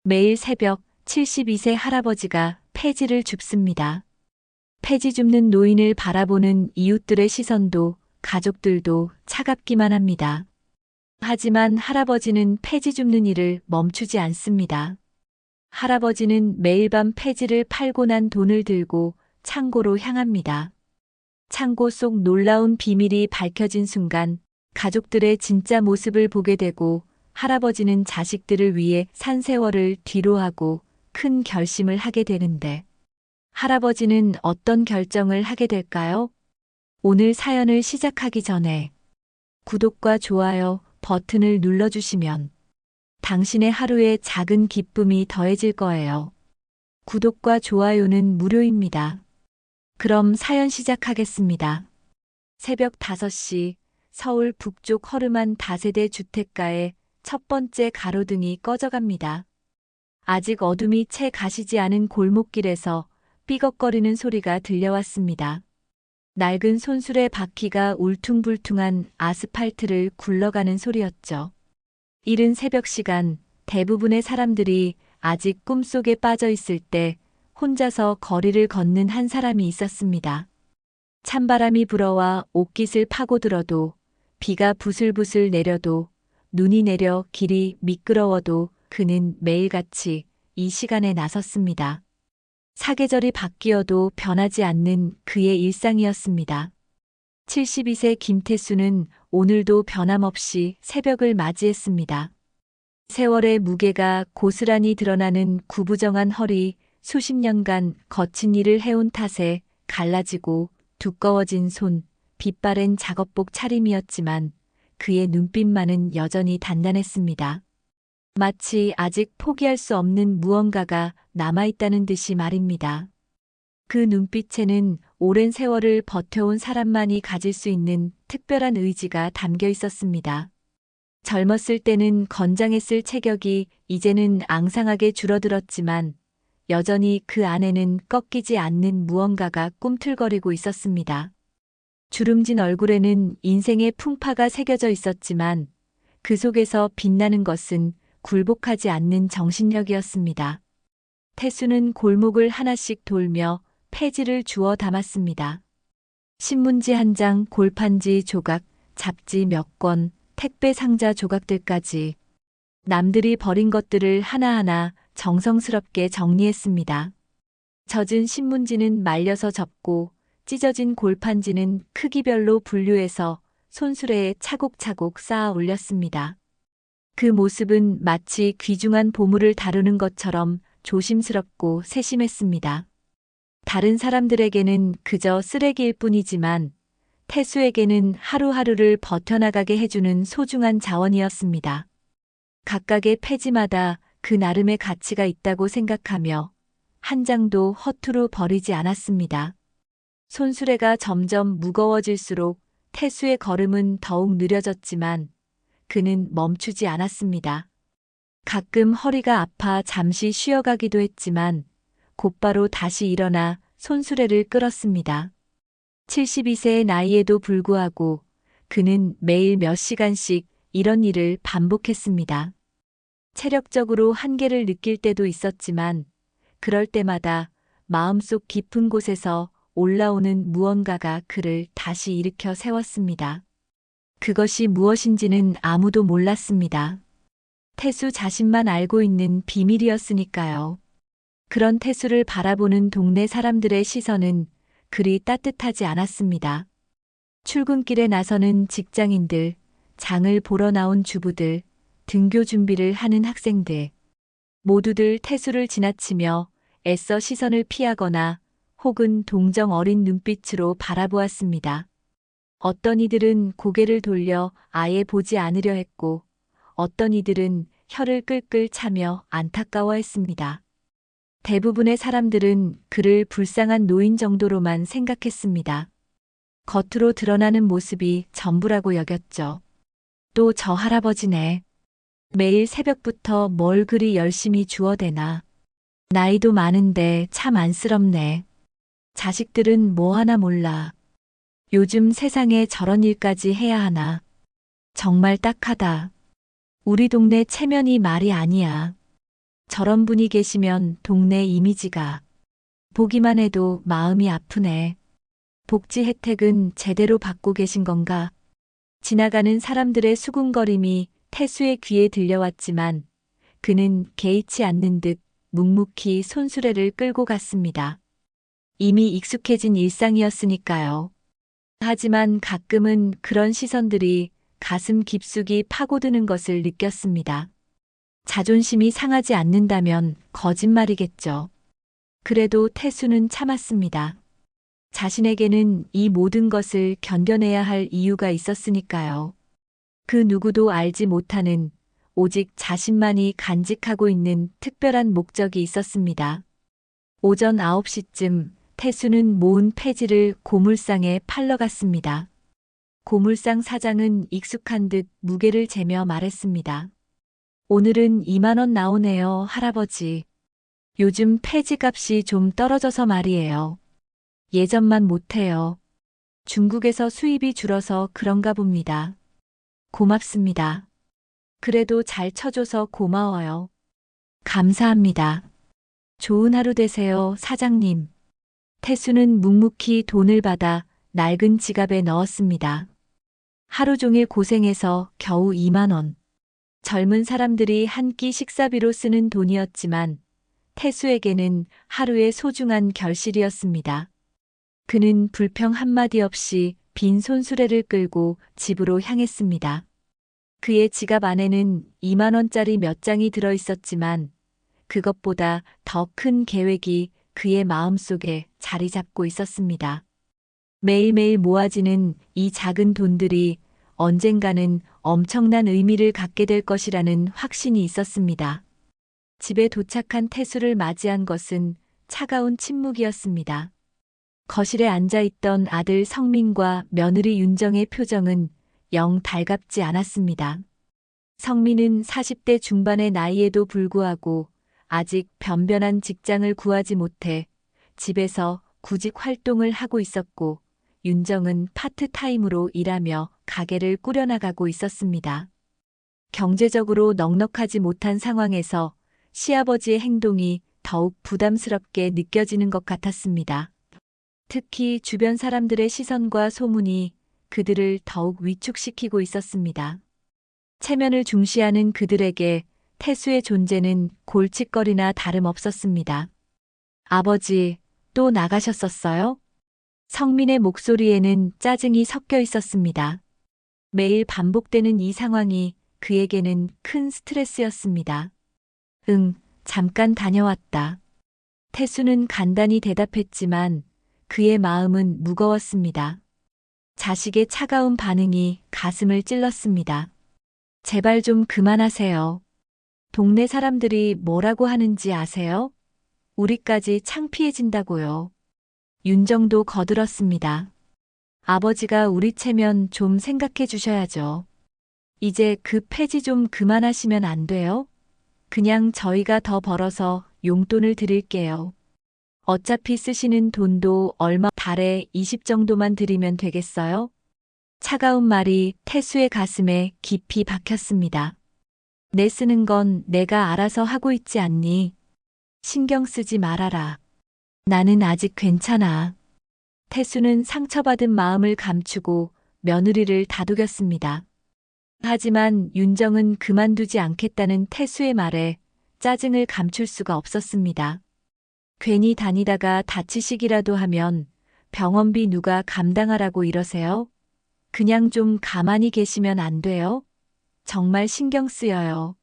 매일 새벽 72세 할아버지가 폐지를 줍습니다. 폐지 줍는 노인을 바라보는 이웃들의 시선도 가족들도 차갑기만 합니다. 하지만 할아버지는 폐지 줍는 일을 멈추지 않습니다. 할아버지는 매일 밤 폐지를 팔고 난 돈을 들고 창고로 향합니다. 창고 속 놀라운 비밀이 밝혀진 순간 가족들의 진짜 모습을 보게 되고 할아버지는 자식들을 위해 산 세월을 뒤로하고 큰 결심을 하게 되는데 할아버지는 어떤 결정을 하게 될까요? 오늘 사연을 시작하기 전에 구독과 좋아요 버튼을 눌러주시면 당신의 하루에 작은 기쁨이 더해질 거예요. 구독과 좋아요는 무료입니다. 그럼 사연 시작하겠습니다. 새벽 5시 서울 북쪽 허름한 다세대 주택가에 첫 번째 가로등이 꺼져갑니다. 아직 어둠이 채 가시지 않은 골목길에서 삐걱거리는 소리가 들려왔습니다. 낡은 손수레 바퀴가 울퉁불퉁한 아스팔트를 굴러가는 소리였죠. 이른 새벽 시간 대부분의 사람들이 아직 꿈속에 빠져 있을 때 혼자서 거리를 걷는 한 사람이 있었습니다. 찬바람이 불어와 옷깃을 파고들어도 비가 부슬부슬 내려도 눈이 내려 길이 미끄러워도 그는 매일같이 이 시간에 나섰습니다. 사계절이 바뀌어도 변하지 않는 그의 일상이었습니다. 72세 김태수는 오늘도 변함없이 새벽을 맞이했습니다. 세월의 무게가 고스란히 드러나는 구부정한 허리, 수십 년간 거친 일을 해온 탓에 갈라지고 두꺼워진 손, 빛바랜 작업복 차림이었지만 그의 눈빛만은 여전히 단단했습니다. 마치 아직 포기할 수 없는 무언가가 남아있다는 듯이 말입니다. 그 눈빛에는 오랜 세월을 버텨온 사람만이 가질 수 있는 특별한 의지가 담겨 있었습니다. 젊었을 때는 건장했을 체격이 이제는 앙상하게 줄어들었지만 여전히 그 안에는 꺾이지 않는 무언가가 꿈틀거리고 있었습니다. 주름진 얼굴에는 인생의 풍파가 새겨져 있었지만 그 속에서 빛나는 것은 굴복하지 않는 정신력이었습니다. 태수는 골목을 하나씩 돌며 폐지를 주워 담았습니다. 신문지 한 장, 골판지 조각, 잡지 몇 권, 택배 상자 조각들까지 남들이 버린 것들을 하나하나 정성스럽게 정리했습니다. 젖은 신문지는 말려서 접고 찢어진 골판지는 크기별로 분류해서 손수레에 차곡차곡 쌓아 올렸습니다. 그 모습은 마치 귀중한 보물을 다루는 것처럼 조심스럽고 세심했습니다. 다른 사람들에게는 그저 쓰레기일 뿐이지만 태수에게는 하루하루를 버텨나가게 해주는 소중한 자원이었습니다. 각각의 폐지마다 그 나름의 가치가 있다고 생각하며 한 장도 허투루 버리지 않았습니다. 손수레가 점점 무거워질수록 태수의 걸음은 더욱 느려졌지만 그는 멈추지 않았습니다. 가끔 허리가 아파 잠시 쉬어가기도 했지만 곧바로 다시 일어나 손수레를 끌었습니다. 72세의 나이에도 불구하고 그는 매일 몇 시간씩 이런 일을 반복했습니다. 체력적으로 한계를 느낄 때도 있었지만 그럴 때마다 마음속 깊은 곳에서 올라오는 무언가가 그를 다시 일으켜 세웠습니다. 그것이 무엇인지는 아무도 몰랐습니다. 태수 자신만 알고 있는 비밀이었으니까요. 그런 태수를 바라보는 동네 사람들의 시선은 그리 따뜻하지 않았습니다. 출근길에 나서는 직장인들, 장을 보러 나온 주부들, 등교 준비를 하는 학생들, 모두들 태수를 지나치며 애써 시선을 피하거나 혹은 동정 어린 눈빛으로 바라보았습니다. 어떤 이들은 고개를 돌려 아예 보지 않으려 했고 어떤 이들은 혀를 끌끌 차며 안타까워했습니다. 대부분의 사람들은 그를 불쌍한 노인 정도로만 생각했습니다. 겉으로 드러나는 모습이 전부라고 여겼죠. 또 저 할아버지네. 매일 새벽부터 뭘 그리 열심히 주워대나. 나이도 많은데 참 안쓰럽네. 자식들은 뭐 하나 몰라. 요즘 세상에 저런 일까지 해야 하나. 정말 딱하다. 우리 동네 체면이 말이 아니야. 저런 분이 계시면 동네 이미지가 보기만 해도 마음이 아프네. 복지 혜택은 제대로 받고 계신 건가? 지나가는 사람들의 수군거림이 태수의 귀에 들려왔지만 그는 개의치 않는 듯 묵묵히 손수레를 끌고 갔습니다. 이미 익숙해진 일상이었으니까요. 하지만 가끔은 그런 시선들이 가슴 깊숙이 파고드는 것을 느꼈습니다. 자존심이 상하지 않는다면 거짓말이겠죠. 그래도 태수는 참았습니다. 자신에게는 이 모든 것을 견뎌내야 할 이유가 있었으니까요. 그 누구도 알지 못하는 오직 자신만이 간직하고 있는 특별한 목적이 있었습니다. 오전 9시쯤 태수는 모은 폐지를 고물상에 팔러 갔습니다. 고물상 사장은 익숙한 듯 무게를 재며 말했습니다. 오늘은 2만 원 나오네요, 할아버지. 요즘 폐지값이 좀 떨어져서 말이에요. 예전만 못해요. 중국에서 수입이 줄어서 그런가 봅니다. 고맙습니다. 그래도 잘 쳐줘서 고마워요. 감사합니다. 좋은 하루 되세요, 사장님. 태수는 묵묵히 돈을 받아 낡은 지갑에 넣었습니다. 하루 종일 고생해서 겨우 2만 원. 젊은 사람들이 한 끼 식사비로 쓰는 돈이었지만 태수에게는 하루의 소중한 결실이었습니다. 그는 불평 한마디 없이 빈 손수레를 끌고 집으로 향했습니다. 그의 지갑 안에는 2만 원짜리 몇 장이 들어 있었지만 그것보다 더 큰 계획이 그의 마음속에 자리 잡고 있었습니다. 매일매일 모아지는 이 작은 돈들이 언젠가는 엄청난 의미를 갖게 될 것이라는 확신이 있었습니다. 집에 도착한 태수를 맞이한 것은 차가운 침묵이었습니다. 거실에 앉아있던 아들 성민과 며느리 윤정의 표정은 영 달갑지 않았습니다. 성민은 40대 중반의 나이에도 불구하고 아직 변변한 직장을 구하지 못해 집에서 구직 활동을 하고 있었고 윤정은 파트타임으로 일하며 가게를 꾸려나가고 있었습니다. 경제적으로 넉넉하지 못한 상황에서 시아버지의 행동이 더욱 부담스럽게 느껴지는 것 같았습니다. 특히 주변 사람들의 시선과 소문이 그들을 더욱 위축시키고 있었습니다. 체면을 중시하는 그들에게 태수의 존재는 골칫거리나 다름없었습니다. 아버지, 또 나가셨었어요? 성민의 목소리에는 짜증이 섞여 있었습니다. 매일 반복되는 이 상황이 그에게는 큰 스트레스였습니다. 응, 잠깐 다녀왔다. 태수는 간단히 대답했지만 그의 마음은 무거웠습니다. 자식의 차가운 반응이 가슴을 찔렀습니다. 제발 좀 그만하세요. 동네 사람들이 뭐라고 하는지 아세요? 우리까지 창피해진다고요. 윤정도 거들었습니다. 아버지가 우리 체면 좀 생각해 주셔야죠. 이제 그 폐지 좀 그만하시면 안 돼요? 그냥 저희가 더 벌어서 용돈을 드릴게요. 어차피 쓰시는 돈도 얼마 달에 20 정도만 드리면 되겠어요? 차가운 말이 태수의 가슴에 깊이 박혔습니다. 내 쓰는 건 내가 알아서 하고 있지 않니? 신경 쓰지 말아라. 나는 아직 괜찮아. 태수는 상처받은 마음을 감추고 며느리를 다독였습니다. 하지만 윤정은 그만두지 않겠다는 태수의 말에 짜증을 감출 수가 없었습니다. 괜히 다니다가 다치시기라도 하면 병원비 누가 감당하라고 이러세요? 그냥 좀 가만히 계시면 안 돼요? 정말 신경 쓰여요.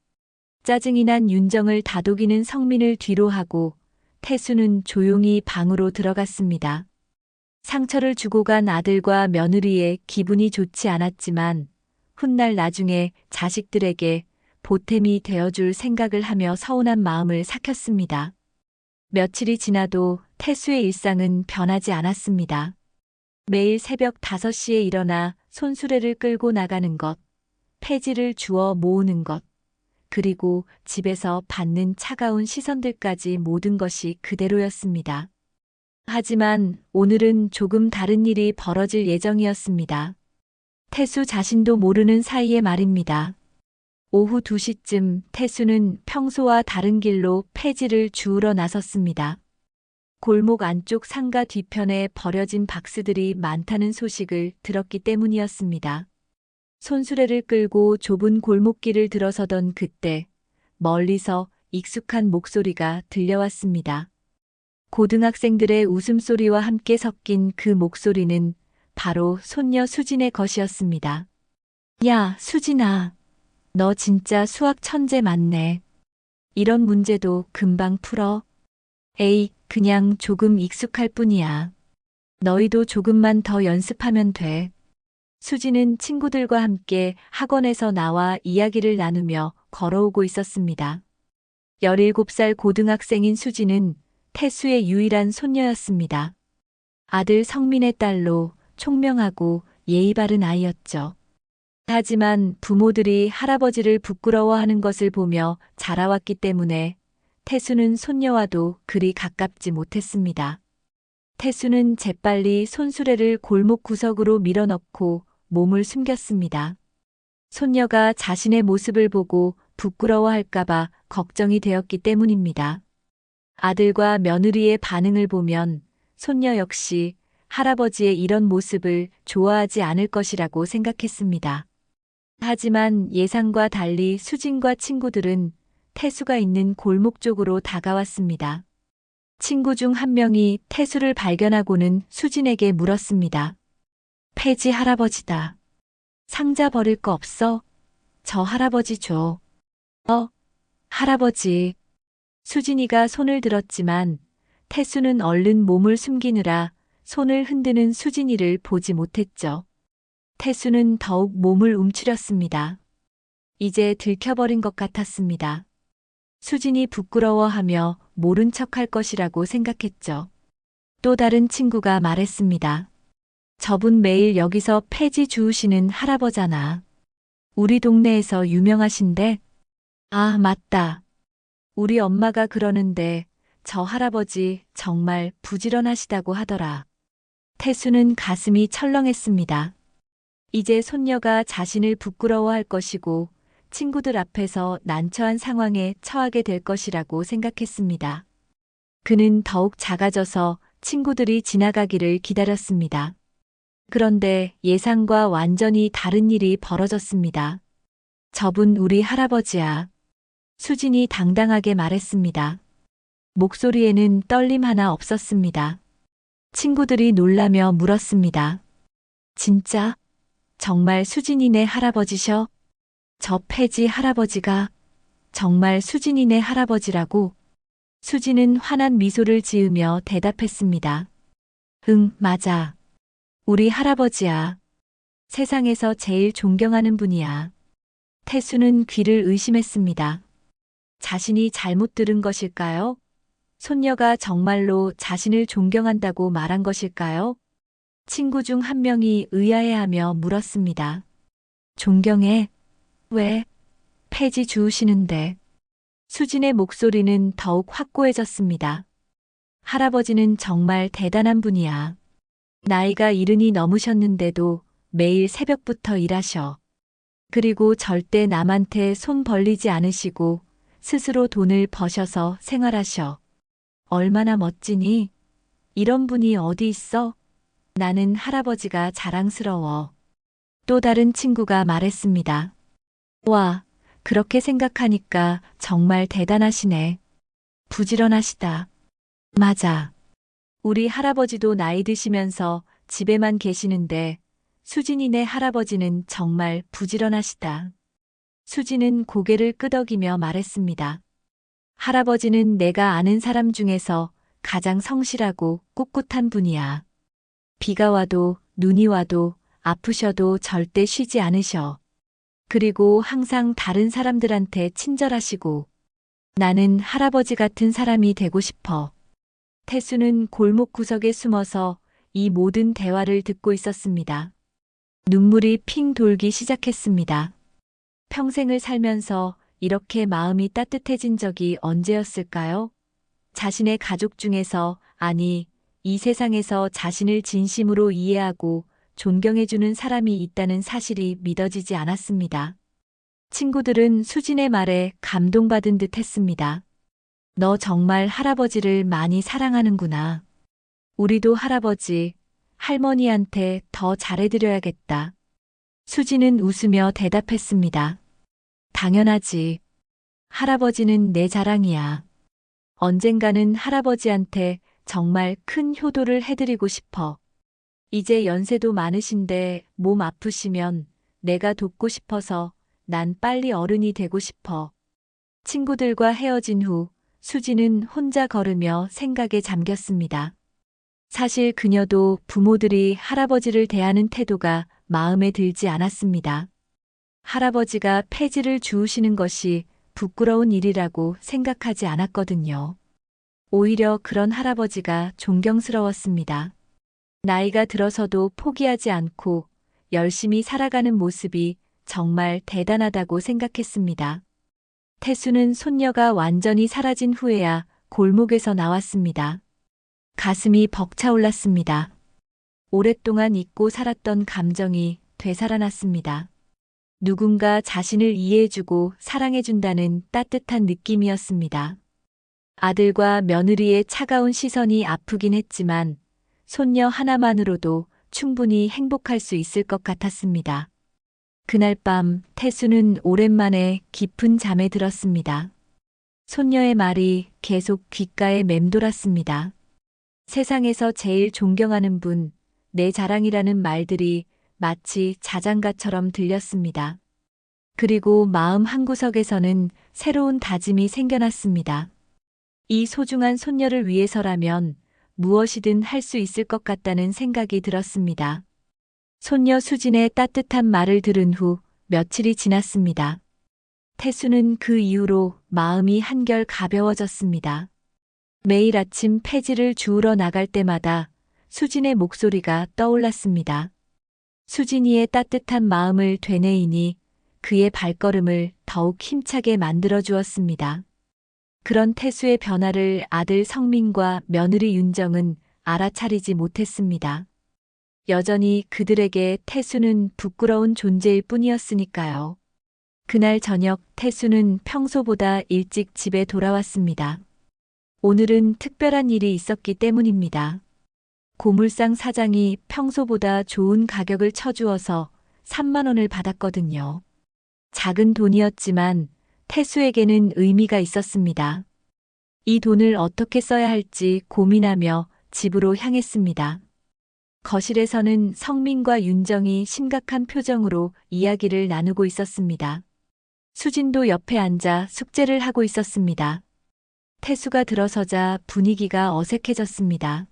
짜증이 난 윤정을 다독이는 성민을 뒤로 하고 태수는 조용히 방으로 들어갔습니다. 상처를 주고 간 아들과 며느리의 기분이 좋지 않았지만 훗날 나중에 자식들에게 보탬이 되어줄 생각을 하며 서운한 마음을 삭혔습니다. 며칠이 지나도 태수의 일상은 변하지 않았습니다. 매일 새벽 5시에 일어나 손수레를 끌고 나가는 것, 폐지를 주워 모으는 것, 그리고 집에서 받는 차가운 시선들까지 모든 것이 그대로였습니다. 하지만 오늘은 조금 다른 일이 벌어질 예정이었습니다. 태수 자신도 모르는 사이에 말입니다. 오후 2시쯤 태수는 평소와 다른 길로 폐지를 주우러 나섰습니다. 골목 안쪽 상가 뒤편에 버려진 박스들이 많다는 소식을 들었기 때문이었습니다. 손수레를 끌고 좁은 골목길을 들어서던 그때 멀리서 익숙한 목소리가 들려왔습니다. 고등학생들의 웃음소리와 함께 섞인 그 목소리는 바로 손녀 수진의 것이었습니다. 야, 수진아. 너 진짜 수학 천재 맞네. 이런 문제도 금방 풀어. 에이, 그냥 조금 익숙할 뿐이야. 너희도 조금만 더 연습하면 돼. 수지는 친구들과 함께 학원에서 나와 이야기를 나누며 걸어오고 있었습니다. 17살 고등학생인 수지는 태수의 유일한 손녀였습니다. 아들 성민의 딸로 총명하고 예의 바른 아이였죠. 하지만 부모들이 할아버지를 부끄러워하는 것을 보며 자라왔기 때문에 태수는 손녀와도 그리 가깝지 못했습니다. 태수는 재빨리 손수레를 골목 구석으로 밀어넣고 몸을 숨겼습니다. 손녀가 자신의 모습을 보고 부끄러워할까봐 걱정이 되었기 때문입니다. 아들과 며느리의 반응을 보면 손녀 역시 할아버지의 이런 모습을 좋아하지 않을 것이라고 생각했습니다. 하지만 예상과 달리 수진과 친구들은 태수가 있는 골목 쪽으로 다가왔습니다. 친구 중 한 명이 태수를 발견하고는 수진에게 물었습니다. 폐지 할아버지다. 상자 버릴 거 없어? 저 할아버지 줘. 할아버지. 수진이가 손을 들었지만 태수는 얼른 몸을 숨기느라 손을 흔드는 수진이를 보지 못했죠. 태수는 더욱 몸을 움츠렸습니다. 이제 들켜버린 것 같았습니다. 수진이 부끄러워하며 모른 척할 것이라고 생각했죠. 또 다른 친구가 말했습니다. 저분 매일 여기서 폐지 주우시는 할아버잖아. 우리 동네에서 유명하신데? 아, 맞다. 우리 엄마가 그러는데 저 할아버지 정말 부지런하시다고 하더라. 태수는 가슴이 철렁했습니다. 이제 손녀가 자신을 부끄러워할 것이고 친구들 앞에서 난처한 상황에 처하게 될 것이라고 생각했습니다. 그는 더욱 작아져서 친구들이 지나가기를 기다렸습니다. 그런데 예상과 완전히 다른 일이 벌어졌습니다. 저분 우리 할아버지야. 수진이 당당하게 말했습니다. 목소리에는 떨림 하나 없었습니다. 친구들이 놀라며 물었습니다. 진짜? 정말 수진이네 할아버지셔? 저 폐지 할아버지가 정말 수진이네 할아버지라고? 수진은 환한 미소를 지으며 대답했습니다. 응, 맞아. 우리 할아버지야. 세상에서 제일 존경하는 분이야. 태수는 귀를 의심했습니다. 자신이 잘못 들은 것일까요? 손녀가 정말로 자신을 존경한다고 말한 것일까요? 친구 중 한 명이 의아해하며 물었습니다. 존경해? 왜? 폐지 주우시는데. 수진의 목소리는 더욱 확고해졌습니다. 할아버지는 정말 대단한 분이야. 나이가 70이 넘으셨는데도 매일 새벽부터 일하셔. 그리고 절대 남한테 손 벌리지 않으시고 스스로 돈을 버셔서 생활하셔. 얼마나 멋지니? 이런 분이 어디 있어? 나는 할아버지가 자랑스러워. 또 다른 친구가 말했습니다. 와, 그렇게 생각하니까 정말 대단하시네. 부지런하시다. 맞아. 우리 할아버지도 나이 드시면서 집에만 계시는데 수진이네 할아버지는 정말 부지런하시다. 수진은 고개를 끄덕이며 말했습니다. 할아버지는 내가 아는 사람 중에서 가장 성실하고 꿋꿋한 분이야. 비가 와도 눈이 와도 아프셔도 절대 쉬지 않으셔. 그리고 항상 다른 사람들한테 친절하시고 나는 할아버지 같은 사람이 되고 싶어. 태수는 골목 구석에 숨어서 이 모든 대화를 듣고 있었습니다. 눈물이 핑 돌기 시작했습니다. 평생을 살면서 이렇게 마음이 따뜻해진 적이 언제였을까요? 자신의 가족 중에서, 아니, 이 세상에서 자신을 진심으로 이해하고 존경해주는 사람이 있다는 사실이 믿어지지 않았습니다. 친구들은 수진의 말에 감동받은 듯 했습니다. 너 정말 할아버지를 많이 사랑하는구나. 우리도 할아버지, 할머니한테 더 잘해드려야겠다. 수진은 웃으며 대답했습니다. 당연하지. 할아버지는 내 자랑이야. 언젠가는 할아버지한테 정말 큰 효도를 해드리고 싶어. 이제 연세도 많으신데 몸 아프시면 내가 돕고 싶어서 난 빨리 어른이 되고 싶어. 친구들과 헤어진 후 수지는 혼자 걸으며 생각에 잠겼습니다. 사실 그녀도 부모들이 할아버지를 대하는 태도가 마음에 들지 않았습니다. 할아버지가 폐지를 주우시는 것이 부끄러운 일이라고 생각하지 않았거든요. 오히려 그런 할아버지가 존경스러웠습니다. 나이가 들어서도 포기하지 않고 열심히 살아가는 모습이 정말 대단하다고 생각했습니다. 태수는 손녀가 완전히 사라진 후에야 골목에서 나왔습니다. 가슴이 벅차올랐습니다. 오랫동안 잊고 살았던 감정이 되살아났습니다. 누군가 자신을 이해해주고 사랑해준다는 따뜻한 느낌이었습니다. 아들과 며느리의 차가운 시선이 아프긴 했지만 손녀 하나만으로도 충분히 행복할 수 있을 것 같았습니다. 그날 밤 태수는 오랜만에 깊은 잠에 들었습니다. 손녀의 말이 계속 귓가에 맴돌았습니다. 세상에서 제일 존경하는 분, 내 자랑이라는 말들이 마치 자장가처럼 들렸습니다. 그리고 마음 한구석에서는 새로운 다짐이 생겨났습니다. 이 소중한 손녀를 위해서라면 무엇이든 할 수 있을 것 같다는 생각이 들었습니다. 손녀 수진의 따뜻한 말을 들은 후 며칠이 지났습니다. 태수는 그 이후로 마음이 한결 가벼워졌습니다. 매일 아침 폐지를 주우러 나갈 때마다 수진의 목소리가 떠올랐습니다. 수진이의 따뜻한 마음을 되뇌이니 그의 발걸음을 더욱 힘차게 만들어 주었습니다. 그런 태수의 변화를 아들 성민과 며느리 윤정은 알아차리지 못했습니다. 여전히 그들에게 태수는 부끄러운 존재일 뿐이었으니까요. 그날 저녁 태수는 평소보다 일찍 집에 돌아왔습니다. 오늘은 특별한 일이 있었기 때문입니다. 고물상 사장이 평소보다 좋은 가격을 쳐주어서 3만 원을 받았거든요. 작은 돈이었지만 태수에게는 의미가 있었습니다. 이 돈을 어떻게 써야 할지 고민하며 집으로 향했습니다. 거실에서는 성민과 윤정이 심각한 표정으로 이야기를 나누고 있었습니다. 수진도 옆에 앉아 숙제를 하고 있었습니다. 태수가 들어서자 분위기가 어색해졌습니다.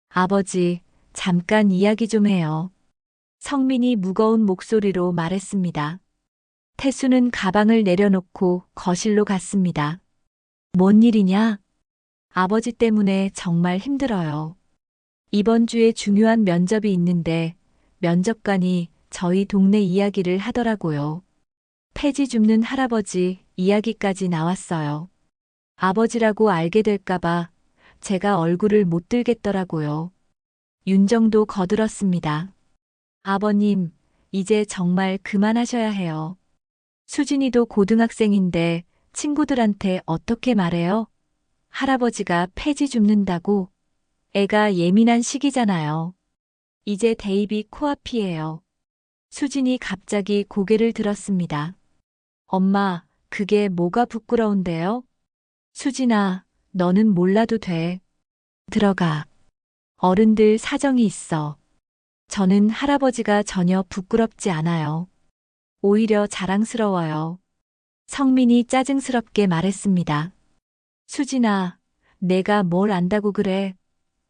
아버지, 잠깐 이야기 좀 해요. 성민이 무거운 목소리로 말했습니다. 태수는 가방을 내려놓고 거실로 갔습니다. 뭔 일이냐? 아버지 때문에 정말 힘들어요. 이번 주에 중요한 면접이 있는데 면접관이 저희 동네 이야기를 하더라고요. 폐지 줍는 할아버지 이야기까지 나왔어요. 아버지라고 알게 될까봐 제가 얼굴을 못 들겠더라고요. 윤정도 거들었습니다. 아버님, 이제 정말 그만하셔야 해요. 수진이도 고등학생인데 친구들한테 어떻게 말해요? 할아버지가 폐지 줍는다고? 애가 예민한 시기잖아요. 이제 대입이 코앞이에요. 수진이 갑자기 고개를 들었습니다. 엄마, 그게 뭐가 부끄러운데요? 수진아, 너는 몰라도 돼. 들어가. 어른들 사정이 있어. 저는 할아버지가 전혀 부끄럽지 않아요. 오히려 자랑스러워요. 성민이 짜증스럽게 말했습니다. 수진아, 내가 뭘 안다고 그래?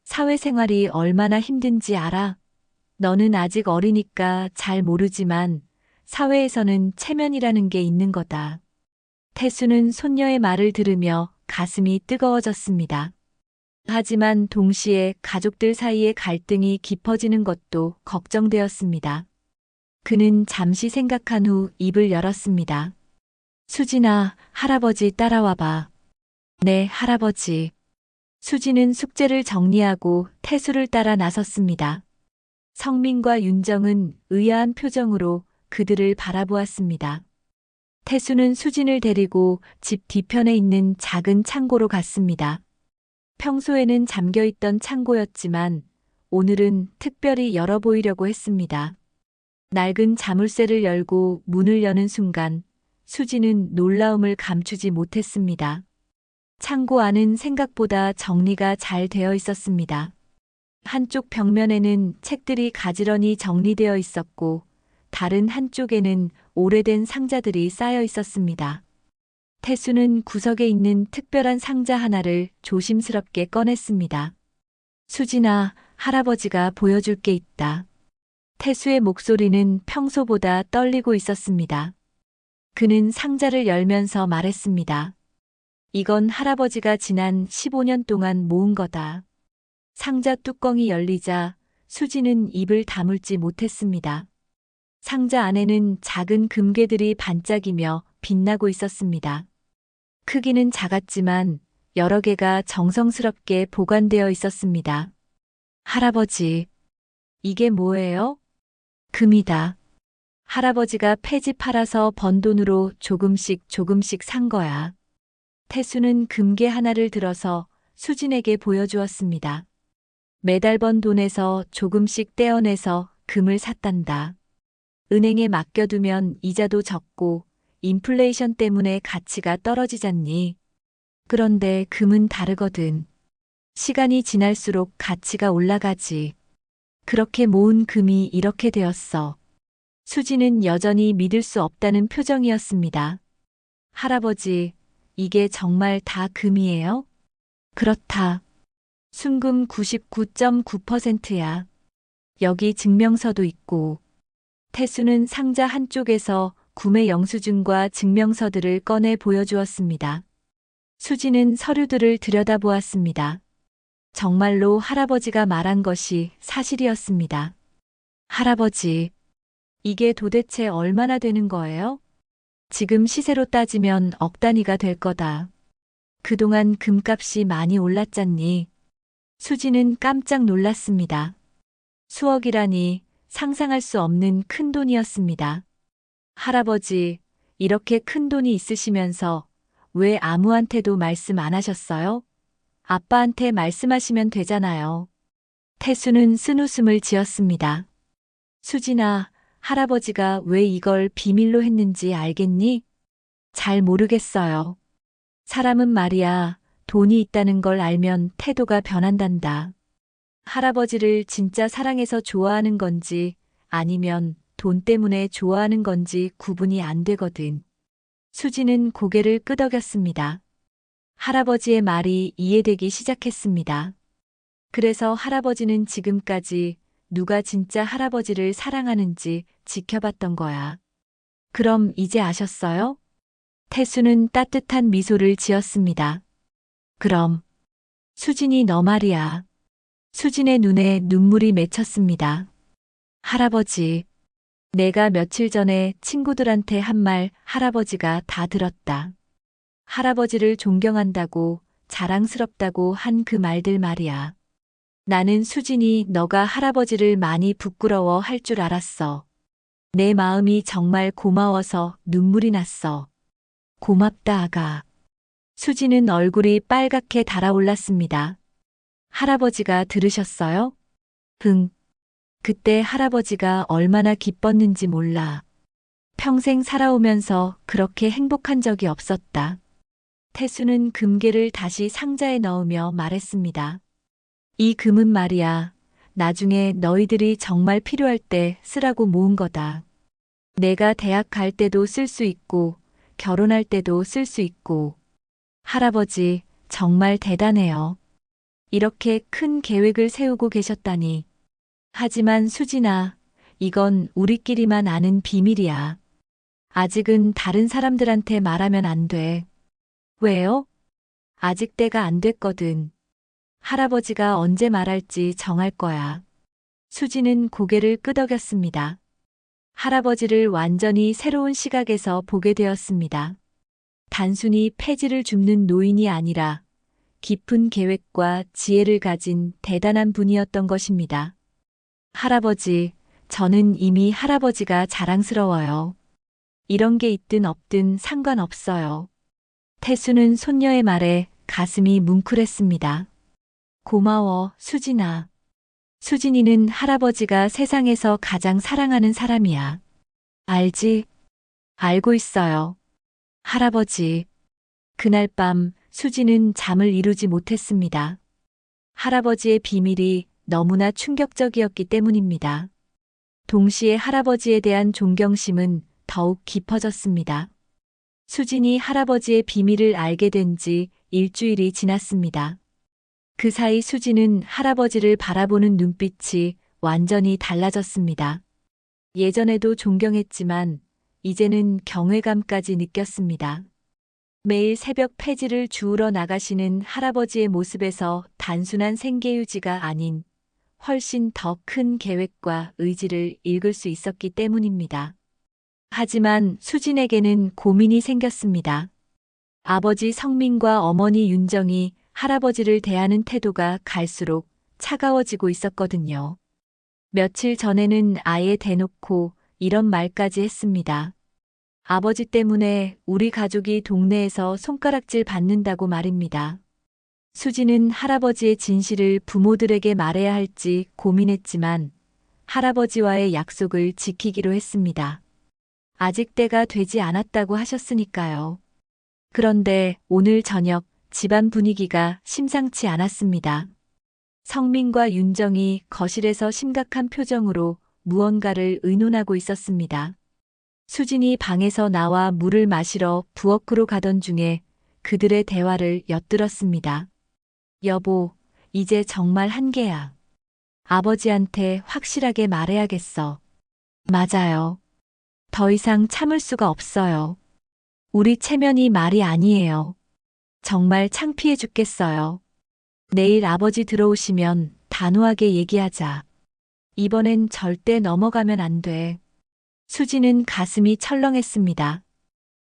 사회생활이 얼마나 힘든지 알아? 너는 아직 어리니까 잘 모르지만 사회에서는 체면이라는 게 있는 거다. 태수는 손녀의 말을 들으며 가슴이 뜨거워졌습니다. 하지만 동시에 가족들 사이의 갈등이 깊어지는 것도 걱정되었습니다. 그는 잠시 생각한 후 입을 열었습니다. 수진아, 할아버지 따라와봐. 네, 할아버지. 수진은 숙제를 정리하고 태수를 따라 나섰습니다. 성민과 윤정은 의아한 표정으로 그들을 바라보았습니다. 태수는 수진을 데리고 집 뒤편에 있는 작은 창고로 갔습니다. 평소에는 잠겨있던 창고였지만 오늘은 특별히 열어 보이려고 했습니다. 낡은 자물쇠를 열고 문을 여는 순간 수진은 놀라움을 감추지 못했습니다. 창고 안은 생각보다 정리가 잘 되어 있었습니다. 한쪽 벽면에는 책들이 가지런히 정리되어 있었고 다른 한쪽에는 오래된 상자들이 쌓여 있었습니다. 태수는 구석에 있는 특별한 상자 하나를 조심스럽게 꺼냈습니다. 수진아, 할아버지가 보여줄 게 있다. 태수의 목소리는 평소보다 떨리고 있었습니다. 그는 상자를 열면서 말했습니다. 이건 할아버지가 지난 15년 동안 모은 거다. 상자 뚜껑이 열리자 수진은 입을 다물지 못했습니다. 상자 안에는 작은 금괴들이 반짝이며 빛나고 있었습니다. 크기는 작았지만 여러 개가 정성스럽게 보관되어 있었습니다. 할아버지, 이게 뭐예요? 금이다. 할아버지가 폐지 팔아서 번 돈으로 조금씩 산 거야. 태수는 금괴 하나를 들어서 수진에게 보여주었습니다. 매달 번 돈에서 조금씩 떼어내서 금을 샀단다. 은행에 맡겨두면 이자도 적고 인플레이션 때문에 가치가 떨어지잖니. 그런데 금은 다르거든. 시간이 지날수록 가치가 올라가지. 그렇게 모은 금이 이렇게 되었어. 수지는 여전히 믿을 수 없다는 표정이었습니다. 할아버지, 이게 정말 다 금이에요? 그렇다. 순금 99.9%야. 여기 증명서도 있고. 태수는 상자 한쪽에서 구매 영수증과 증명서들을 꺼내 보여주었습니다. 수지는 서류들을 들여다보았습니다. 정말로 할아버지가 말한 것이 사실이었습니다. 할아버지, 이게 도대체 얼마나 되는 거예요? 지금 시세로 따지면 억 단위가 될 거다. 그동안 금값이 많이 올랐잖니. 수지는 깜짝 놀랐습니다. 수억이라니 상상할 수 없는 큰 돈이었습니다. 할아버지, 이렇게 큰 돈이 있으시면서 왜 아무한테도 말씀 안 하셨어요? 아빠한테 말씀하시면 되잖아요. 태수는 쓴웃음을 지었습니다. 수진아, 할아버지가 왜 이걸 비밀로 했는지 알겠니? 잘 모르겠어요. 사람은 말이야, 돈이 있다는 걸 알면 태도가 변한단다. 할아버지를 진짜 사랑해서 좋아하는 건지 아니면 돈 때문에 좋아하는 건지 구분이 안 되거든. 수지는 고개를 끄덕였습니다. 할아버지의 말이 이해되기 시작했습니다. 그래서 할아버지는 지금까지 누가 진짜 할아버지를 사랑하는지 지켜봤던 거야. 그럼 이제 아셨어요? 태수는 따뜻한 미소를 지었습니다. 그럼, 수진이 너 말이야. 수진의 눈에 눈물이 맺혔습니다. 할아버지, 내가 며칠 전에 친구들한테 한 말 할아버지가 다 들었다. 할아버지를 존경한다고 자랑스럽다고 한 그 말들 말이야. 나는 수진이 너가 할아버지를 많이 부끄러워 할 줄 알았어. 내 마음이 정말 고마워서 눈물이 났어. 고맙다, 아가. 수진은 얼굴이 빨갛게 달아올랐습니다. 할아버지가 들으셨어요? 흥. 그때 할아버지가 얼마나 기뻤는지 몰라. 평생 살아오면서 그렇게 행복한 적이 없었다. 태수는 금괴를 다시 상자에 넣으며 말했습니다. 이 금은 말이야. 나중에 너희들이 정말 필요할 때 쓰라고 모은 거다. 내가 대학 갈 때도 쓸 수 있고, 결혼할 때도 쓸 수 있고. 할아버지, 정말 대단해요. 이렇게 큰 계획을 세우고 계셨다니. 하지만 수진아, 이건 우리끼리만 아는 비밀이야. 아직은 다른 사람들한테 말하면 안 돼. 왜요? 아직 때가 안 됐거든. 할아버지가 언제 말할지 정할 거야. 수지는 고개를 끄덕였습니다. 할아버지를 완전히 새로운 시각에서 보게 되었습니다. 단순히 폐지를 줍는 노인이 아니라 깊은 계획과 지혜를 가진 대단한 분이었던 것입니다. 할아버지, 저는 이미 할아버지가 자랑스러워요. 이런 게 있든 없든 상관없어요. 태수는 손녀의 말에 가슴이 뭉클했습니다. 고마워, 수진아. 수진이는 할아버지가 세상에서 가장 사랑하는 사람이야. 알지? 알고 있어요. 할아버지. 그날 밤 수진은 잠을 이루지 못했습니다. 할아버지의 비밀이 너무나 충격적이었기 때문입니다. 동시에 할아버지에 대한 존경심은 더욱 깊어졌습니다. 수진이 할아버지의 비밀을 알게 된 지 일주일이 지났습니다. 그 사이 수진은 할아버지를 바라보는 눈빛이 완전히 달라졌습니다. 예전에도 존경했지만 이제는 경외감까지 느꼈습니다. 매일 새벽 폐지를 주우러 나가시는 할아버지의 모습에서 단순한 생계유지가 아닌 훨씬 더 큰 계획과 의지를 읽을 수 있었기 때문입니다. 하지만 수진에게는 고민이 생겼습니다. 아버지 성민과 어머니 윤정이 할아버지를 대하는 태도가 갈수록 차가워지고 있었거든요. 며칠 전에는 아예 대놓고 이런 말까지 했습니다. 아버지 때문에 우리 가족이 동네에서 손가락질 받는다고 말입니다. 수지는 할아버지의 진실을 부모들에게 말해야 할지 고민했지만 할아버지와의 약속을 지키기로 했습니다. 아직 때가 되지 않았다고 하셨으니까요. 그런데 오늘 저녁 집안 분위기가 심상치 않았습니다. 성민과 윤정이 거실에서 심각한 표정으로 무언가를 의논하고 있었습니다. 수진이 방에서 나와 물을 마시러 부엌으로 가던 중에 그들의 대화를 엿들었습니다. 여보, 이제 정말 한계야. 아버지한테 확실하게 말해야겠어. 맞아요. 더 이상 참을 수가 없어요. 우리 체면이 말이 아니에요. 정말 창피해 죽겠어요. 내일 아버지 들어오시면 단호하게 얘기하자. 이번엔 절대 넘어가면 안 돼. 수지는 가슴이 철렁했습니다.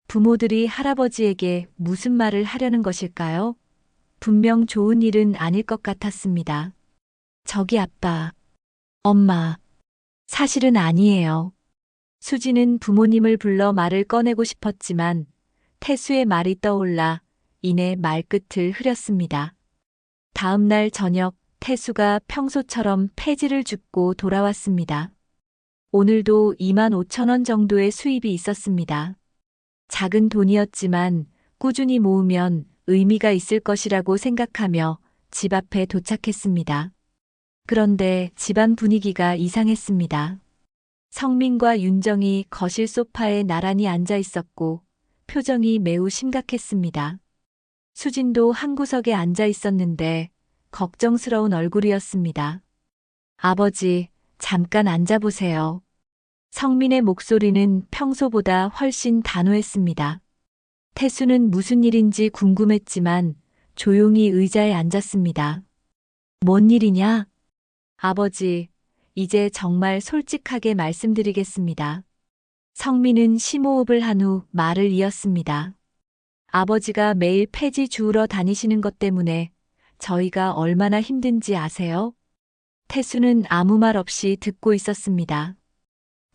부모들이 할아버지에게 무슨 말을 하려는 것일까요? 분명 좋은 일은 아닐 것 같았습니다. 저기 아빠, 엄마, 사실은 아니에요. 수지는 부모님을 불러 말을 꺼내고 싶었지만 태수의 말이 떠올라 이내 말끝을 흐렸습니다. 다음 날 저녁 태수가 평소처럼 폐지를 줍고 돌아왔습니다. 오늘도 2만 5천 원 정도의 수입이 있었습니다. 작은 돈이었지만 꾸준히 모으면 의미가 있을 것이라고 생각하며 집 앞에 도착했습니다. 그런데 집안 분위기가 이상했습니다. 성민과 윤정이 거실 소파에 나란히 앉아 있었고 표정이 매우 심각했습니다. 수진도 한 구석에 앉아 있었는데 걱정스러운 얼굴이었습니다. 아버지, 잠깐 앉아보세요. 성민의 목소리는 평소보다 훨씬 단호했습니다. 태수는 무슨 일인지 궁금했지만 조용히 의자에 앉았습니다. 뭔 일이냐? 아버지, 이제 정말 솔직하게 말씀드리겠습니다. 성민은 심호흡을 한 후 말을 이었습니다. 아버지가 매일 폐지 주우러 다니시는 것 때문에 저희가 얼마나 힘든지 아세요? 태수는 아무 말 없이 듣고 있었습니다.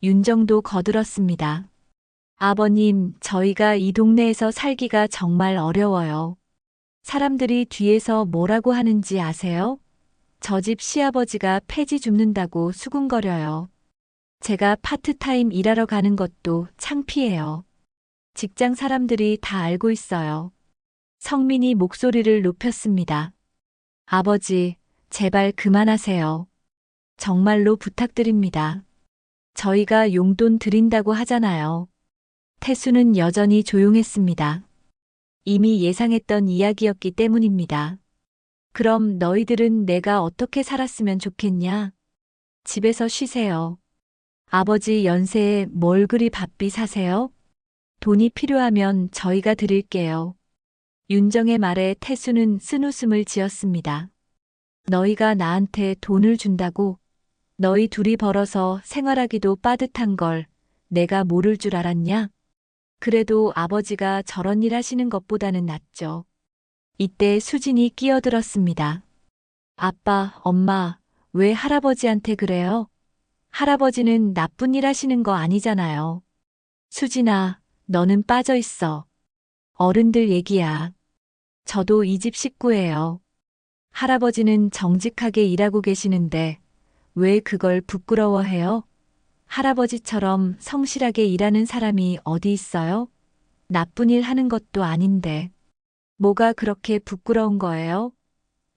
윤정도 거들었습니다. 아버님, 저희가 이 동네에서 살기가 정말 어려워요. 사람들이 뒤에서 뭐라고 하는지 아세요? 저 집 시아버지가 폐지 줍는다고 수군거려요. 제가 파트타임 일하러 가는 것도 창피해요. 직장 사람들이 다 알고 있어요. 성민이 목소리를 높였습니다. 아버지, 제발 그만하세요. 정말로 부탁드립니다. 저희가 용돈 드린다고 하잖아요. 태수는 여전히 조용했습니다. 이미 예상했던 이야기였기 때문입니다. 그럼 너희들은 내가 어떻게 살았으면 좋겠냐? 집에서 쉬세요. 아버지 연세에 뭘 그리 바삐 사세요? 돈이 필요하면 저희가 드릴게요. 윤정의 말에 태수는 쓴웃음을 지었습니다. 너희가 나한테 돈을 준다고? 너희 둘이 벌어서 생활하기도 빠듯한 걸 내가 모를 줄 알았냐? 그래도 아버지가 저런 일 하시는 것보다는 낫죠. 이때 수진이 끼어들었습니다. 아빠, 엄마, 왜 할아버지한테 그래요? 할아버지는 나쁜 일 하시는 거 아니잖아요. 수진아, 너는 빠져 있어. 어른들 얘기야. 저도 이 집 식구예요. 할아버지는 정직하게 일하고 계시는데 왜 그걸 부끄러워해요? 할아버지처럼 성실하게 일하는 사람이 어디 있어요? 나쁜 일 하는 것도 아닌데. 뭐가 그렇게 부끄러운 거예요?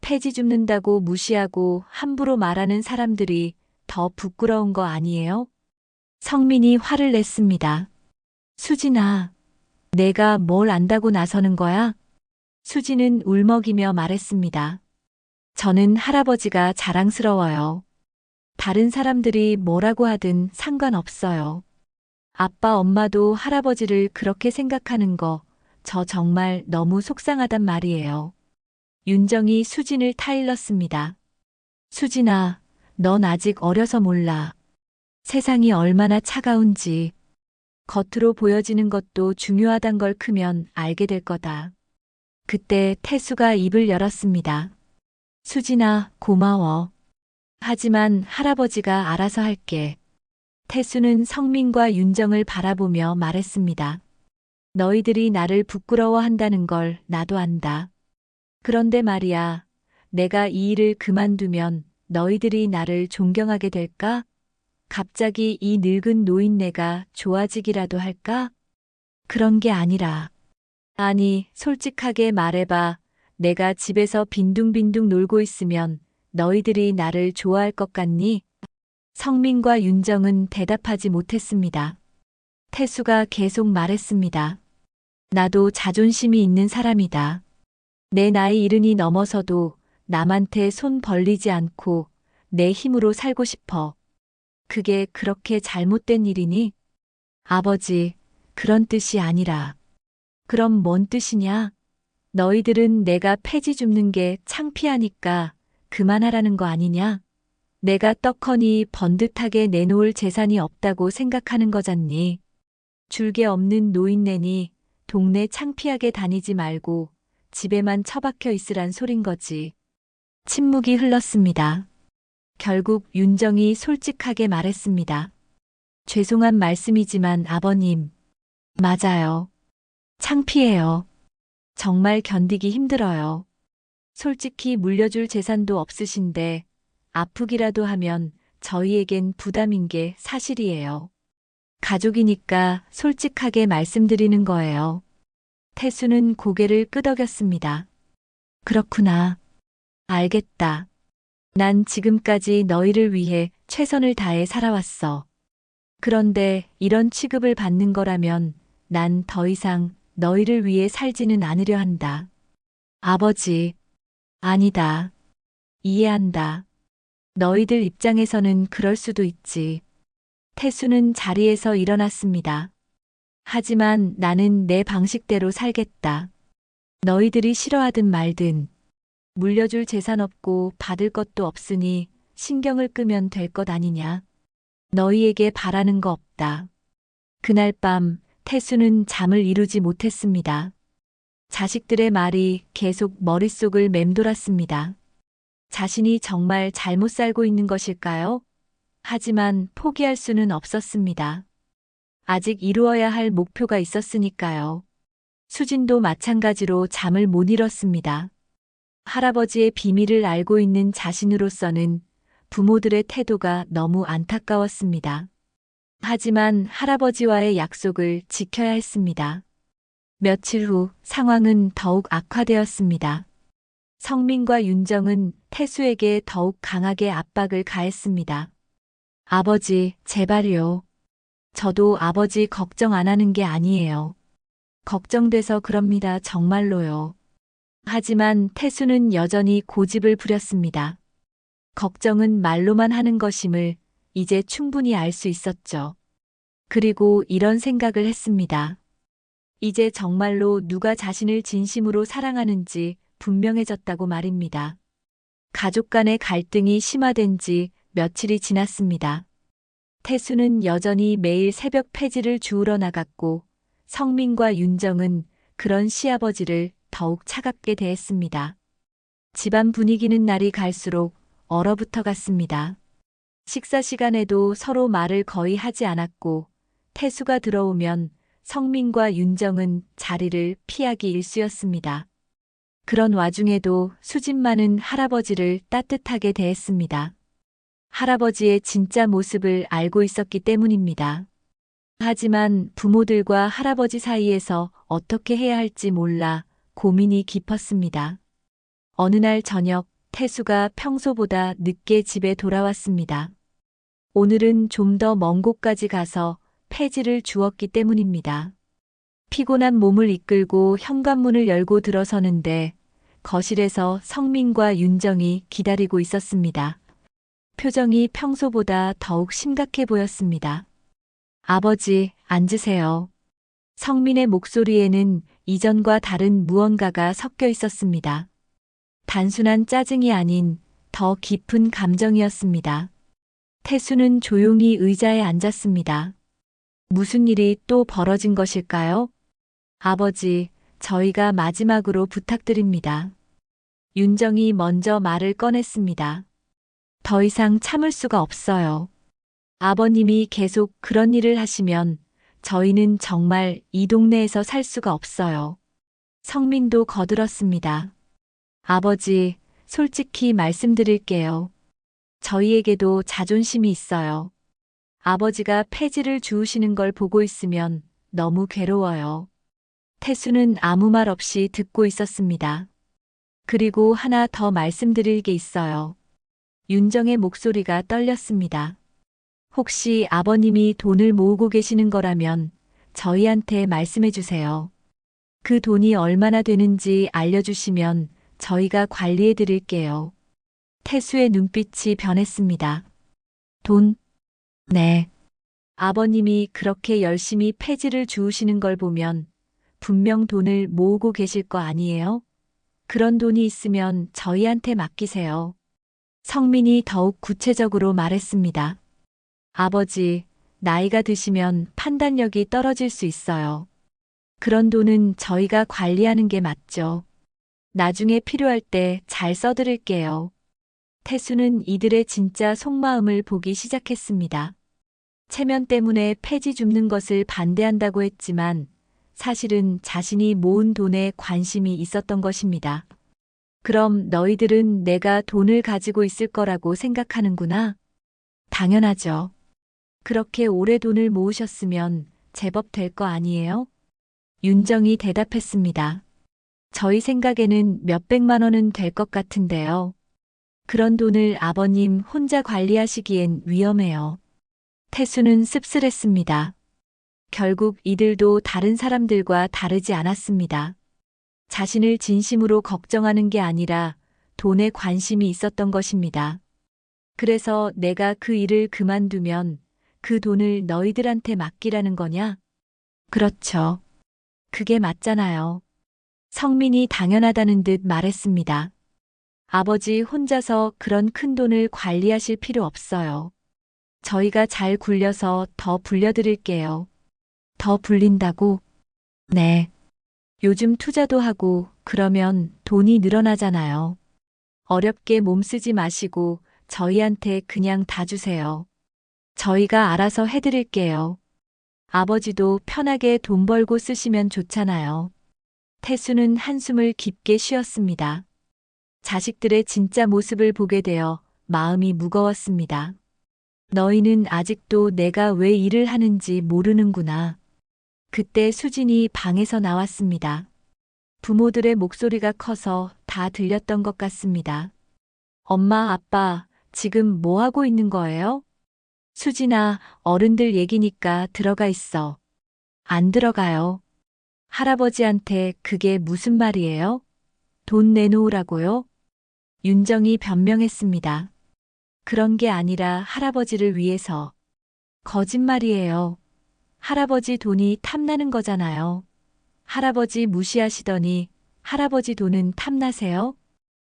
폐지 줍는다고 무시하고 함부로 말하는 사람들이 더 부끄러운 거 아니에요? 성민이 화를 냈습니다. 수진아, 내가 뭘 안다고 나서는 거야? 수진은 울먹이며 말했습니다. 저는 할아버지가 자랑스러워요. 다른 사람들이 뭐라고 하든 상관없어요. 아빠, 엄마도 할아버지를 그렇게 생각하는 거, 저 정말 너무 속상하단 말이에요. 윤정이 수진을 타일렀습니다. 수진아, 넌 아직 어려서 몰라. 세상이 얼마나 차가운지. 겉으로 보여지는 것도 중요하단 걸 크면 알게 될 거다. 그때 태수가 입을 열었습니다. 수진아, 고마워. 하지만 할아버지가 알아서 할게. 태수는 성민과 윤정을 바라보며 말했습니다. 너희들이 나를 부끄러워한다는 걸 나도 안다. 그런데 말이야, 내가 이 일을 그만두면 너희들이 나를 존경하게 될까? 갑자기 이 늙은 노인네가 좋아지기라도 할까? 그런 게 아니라. 아니, 솔직하게 말해봐. 내가 집에서 빈둥빈둥 놀고 있으면 너희들이 나를 좋아할 것 같니? 성민과 윤정은 대답하지 못했습니다. 태수가 계속 말했습니다. 나도 자존심이 있는 사람이다. 내 나이 70이 넘어서도 남한테 손 벌리지 않고 내 힘으로 살고 싶어. 그게 그렇게 잘못된 일이니? 아버지, 그런 뜻이 아니라. 그럼 뭔 뜻이냐? 너희들은 내가 폐지 줍는 게 창피하니까 그만하라는 거 아니냐? 내가 떡하니 번듯하게 내놓을 재산이 없다고 생각하는 거잖니. 줄게 없는 노인네니 동네 창피하게 다니지 말고 집에만 처박혀 있으란 소린 거지. 침묵이 흘렀습니다. 결국 윤정이 솔직하게 말했습니다. 죄송한 말씀이지만 아버님. 맞아요. 창피해요. 정말 견디기 힘들어요. 솔직히 물려줄 재산도 없으신데 아프기라도 하면 저희에겐 부담인 게 사실이에요. 가족이니까 솔직하게 말씀드리는 거예요. 태수는 고개를 끄덕였습니다. 그렇구나. 알겠다. 난 지금까지 너희를 위해 최선을 다해 살아왔어. 그런데 이런 취급을 받는 거라면 난 더 이상 너희를 위해 살지는 않으려 한다. 아버지. 아니다. 이해한다. 너희들 입장에서는 그럴 수도 있지. 태수는 자리에서 일어났습니다. 하지만 나는 내 방식대로 살겠다. 너희들이 싫어하든 말든 물려줄 재산 없고 받을 것도 없으니 신경을 끄면 될 것 아니냐. 너희에게 바라는 거 없다. 그날 밤 태수는 잠을 이루지 못했습니다. 자식들의 말이 계속 머릿속을 맴돌았습니다. 자신이 정말 잘못 살고 있는 것일까요? 하지만 포기할 수는 없었습니다. 아직 이루어야 할 목표가 있었으니까요. 수진도 마찬가지로 잠을 못 이뤘습니다. 할아버지의 비밀을 알고 있는 자신으로서는 부모들의 태도가 너무 안타까웠습니다. 하지만 할아버지와의 약속을 지켜야 했습니다. 며칠 후 상황은 더욱 악화되었습니다. 성민과 윤정은 태수에게 더욱 강하게 압박을 가했습니다. 아버지, 제발요. 저도 아버지 걱정 안 하는 게 아니에요. 걱정돼서 그럽니다. 정말로요. 하지만 태수는 여전히 고집을 부렸습니다. 걱정은 말로만 하는 것임을 이제 충분히 알 수 있었죠. 그리고 이런 생각을 했습니다. 이제 정말로 누가 자신을 진심으로 사랑하는지 분명해졌다고 말입니다. 가족 간의 갈등이 심화된 지 며칠이 지났습니다. 태수는 여전히 매일 새벽 폐지를 주우러 나갔고 성민과 윤정은 그런 시아버지를 더욱 차갑게 대했습니다. 집안 분위기는 날이 갈수록 얼어붙어 갔습니다. 식사 시간에도 서로 말을 거의 하지 않았고 태수가 들어오면 성민과 윤정은 자리를 피하기 일쑤였습니다. 그런 와중에도 수진만은 할아버지를 따뜻하게 대했습니다. 할아버지의 진짜 모습을 알고 있었기 때문입니다. 하지만 부모들과 할아버지 사이에서 어떻게 해야 할지 몰라 고민이 깊었습니다. 어느 날 저녁, 태수가 평소보다 늦게 집에 돌아왔습니다. 오늘은 좀 더 먼 곳까지 가서 폐지를 주었기 때문입니다. 피곤한 몸을 이끌고 현관문을 열고 들어서는데 거실에서 성민과 윤정이 기다리고 있었습니다. 표정이 평소보다 더욱 심각해 보였습니다. 아버지, 앉으세요. 성민의 목소리에는 이전과 다른 무언가가 섞여 있었습니다. 단순한 짜증이 아닌 더 깊은 감정이었습니다. 태수는 조용히 의자에 앉았습니다. 무슨 일이 또 벌어진 것일까요? 아버지, 저희가 마지막으로 부탁드립니다. 윤정이 먼저 말을 꺼냈습니다. 더 이상 참을 수가 없어요. 아버님이 계속 그런 일을 하시면 저희는 정말 이 동네에서 살 수가 없어요. 성민도 거들었습니다. 아버지, 솔직히 말씀드릴게요. 저희에게도 자존심이 있어요. 아버지가 폐지를 주우시는 걸 보고 있으면 너무 괴로워요. 태수는 아무 말 없이 듣고 있었습니다. 그리고 하나 더 말씀드릴 게 있어요. 윤정의 목소리가 떨렸습니다. 혹시 아버님이 돈을 모으고 계시는 거라면 저희한테 말씀해 주세요. 그 돈이 얼마나 되는지 알려주시면 저희가 관리해 드릴게요. 태수의 눈빛이 변했습니다. 돈? 네. 아버님이 그렇게 열심히 폐지를 주우시는 걸 보면 분명 돈을 모으고 계실 거 아니에요? 그런 돈이 있으면 저희한테 맡기세요. 성민이 더욱 구체적으로 말했습니다. 아버지, 나이가 드시면 판단력이 떨어질 수 있어요. 그런 돈은 저희가 관리하는 게 맞죠. 나중에 필요할 때 잘 써드릴게요. 태수는 이들의 진짜 속마음을 보기 시작했습니다. 체면 때문에 폐지 줍는 것을 반대한다고 했지만 사실은 자신이 모은 돈에 관심이 있었던 것입니다. 그럼 너희들은 내가 돈을 가지고 있을 거라고 생각하는구나? 당연하죠. 그렇게 오래 돈을 모으셨으면 제법 될 거 아니에요? 윤정이 대답했습니다. 저희 생각에는 몇백만 원은 될 것 같은데요. 그런 돈을 아버님 혼자 관리하시기엔 위험해요. 태수는 씁쓸했습니다. 결국 이들도 다른 사람들과 다르지 않았습니다. 자신을 진심으로 걱정하는 게 아니라 돈에 관심이 있었던 것입니다. 그래서 내가 그 일을 그만두면 그 돈을 너희들한테 맡기라는 거냐? 그렇죠. 그게 맞잖아요. 성민이 당연하다는 듯 말했습니다. 아버지 혼자서 그런 큰 돈을 관리하실 필요 없어요. 저희가 잘 굴려서 더 불려드릴게요. 더 불린다고? 네. 요즘 투자도 하고 그러면 돈이 늘어나잖아요. 어렵게 몸 쓰지 마시고 저희한테 그냥 다 주세요. 저희가 알아서 해드릴게요. 아버지도 편하게 돈 벌고 쓰시면 좋잖아요. 태수는 한숨을 깊게 쉬었습니다. 자식들의 진짜 모습을 보게 되어 마음이 무거웠습니다. 너희는 아직도 내가 왜 일을 하는지 모르는구나. 그때 수진이 방에서 나왔습니다. 부모들의 목소리가 커서 다 들렸던 것 같습니다. 엄마, 아빠, 지금 뭐 하고 있는 거예요? 수진아, 어른들 얘기니까 들어가 있어. 안 들어가요. 할아버지한테 그게 무슨 말이에요? 돈 내놓으라고요? 윤정이 변명했습니다. 그런 게 아니라 할아버지를 위해서. 거짓말이에요. 할아버지 돈이 탐나는 거잖아요. 할아버지 무시하시더니 할아버지 돈은 탐나세요?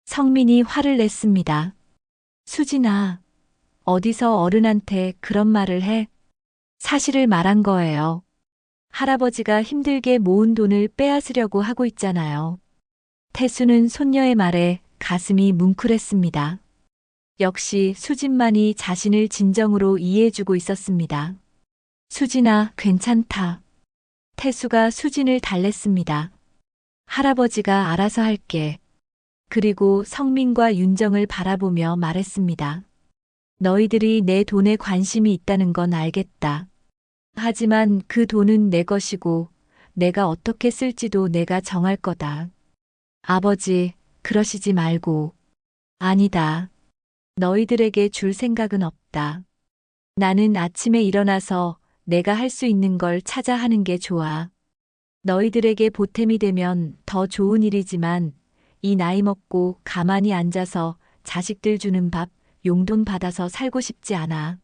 성민이 화를 냈습니다. 수진아, 어디서 어른한테 그런 말을 해? 사실을 말한 거예요. 할아버지가 힘들게 모은 돈을 빼앗으려고 하고 있잖아요. 태수는 손녀의 말에 가슴이 뭉클했습니다. 역시 수진만이 자신을 진정으로 이해해주고 있었습니다. 수진아, 괜찮다. 태수가 수진을 달랬습니다. 할아버지가 알아서 할게. 그리고 성민과 윤정을 바라보며 말했습니다. 너희들이 내 돈에 관심이 있다는 건 알겠다. 하지만 그 돈은 내 것이고 내가 어떻게 쓸지도 내가 정할 거다. 아버지, 그러시지 말고. 아니다. 너희들에게 줄 생각은 없다. 나는 아침에 일어나서 내가 할 수 있는 걸 찾아 하는 게 좋아. 너희들에게 보탬이 되면 더 좋은 일이지만 이 나이 먹고 가만히 앉아서 자식들 주는 밥, 용돈 받아서 살고 싶지 않아.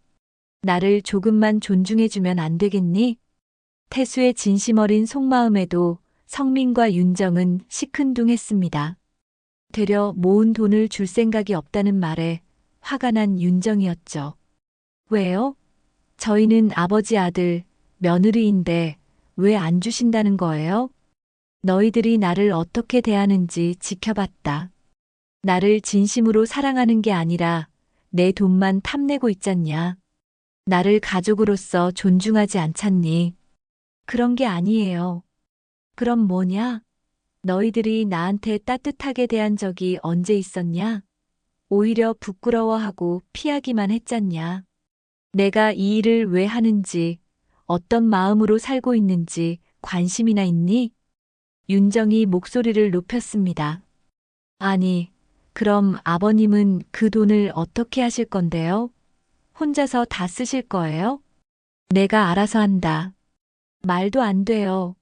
나를 조금만 존중해주면 안 되겠니? 태수의 진심 어린 속마음에도 성민과 윤정은 시큰둥했습니다. 되려 모은 돈을 줄 생각이 없다는 말에 화가 난 윤정이었죠. 왜요? 저희는 아버지 아들, 며느리인데 왜 안 주신다는 거예요? 너희들이 나를 어떻게 대하는지 지켜봤다. 나를 진심으로 사랑하는 게 아니라 내 돈만 탐내고 있잖냐. 나를 가족으로서 존중하지 않잖니. 그런 게 아니에요. 그럼 뭐냐? 너희들이 나한테 따뜻하게 대한 적이 언제 있었냐? 오히려 부끄러워하고 피하기만 했잖냐. 내가 이 일을 왜 하는지, 어떤 마음으로 살고 있는지 관심이나 있니? 윤정이 목소리를 높였습니다. 아니, 그럼 아버님은 그 돈을 어떻게 하실 건데요? 혼자서 다 쓰실 거예요? 내가 알아서 한다. 말도 안 돼요.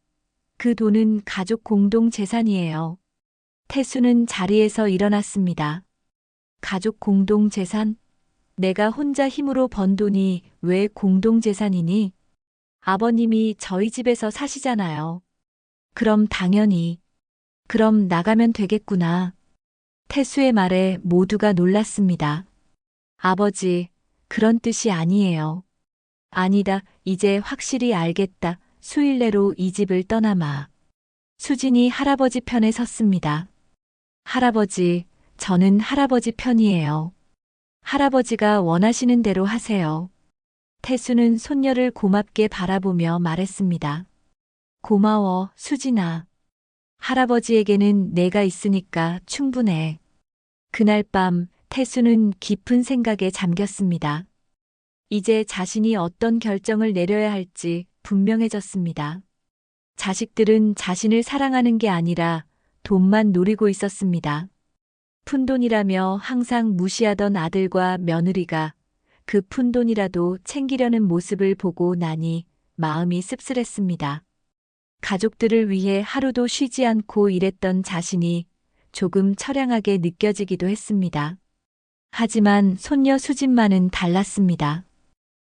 그 돈은 가족 공동 재산이에요. 태수는 자리에서 일어났습니다. 가족 공동 재산? 내가 혼자 힘으로 번 돈이 왜 공동 재산이니? 아버님이 저희 집에서 사시잖아요. 그럼 당연히. 그럼 나가면 되겠구나. 태수의 말에 모두가 놀랐습니다. 아버지, 그런 뜻이 아니에요. 아니다, 이제 확실히 알겠다. 수일 내로 이 집을 떠나마. 수진이 할아버지 편에 섰습니다. 할아버지, 저는 할아버지 편이에요. 할아버지가 원하시는 대로 하세요. 태수는 손녀를 고맙게 바라보며 말했습니다. 고마워, 수진아. 할아버지에게는 내가 있으니까 충분해. 그날 밤 태수는 깊은 생각에 잠겼습니다. 이제 자신이 어떤 결정을 내려야 할지 분명해졌습니다. 자식들은 자신을 사랑하는 게 아니라 돈만 노리고 있었습니다. 푼돈이라며 항상 무시하던 아들과 며느리가 그 푼돈이라도 챙기려는 모습을 보고 나니 마음이 씁쓸했습니다. 가족들을 위해 하루도 쉬지 않고 일했던 자신이 조금 처량하게 느껴지기도 했습니다. 하지만 손녀 수진만은 달랐습니다.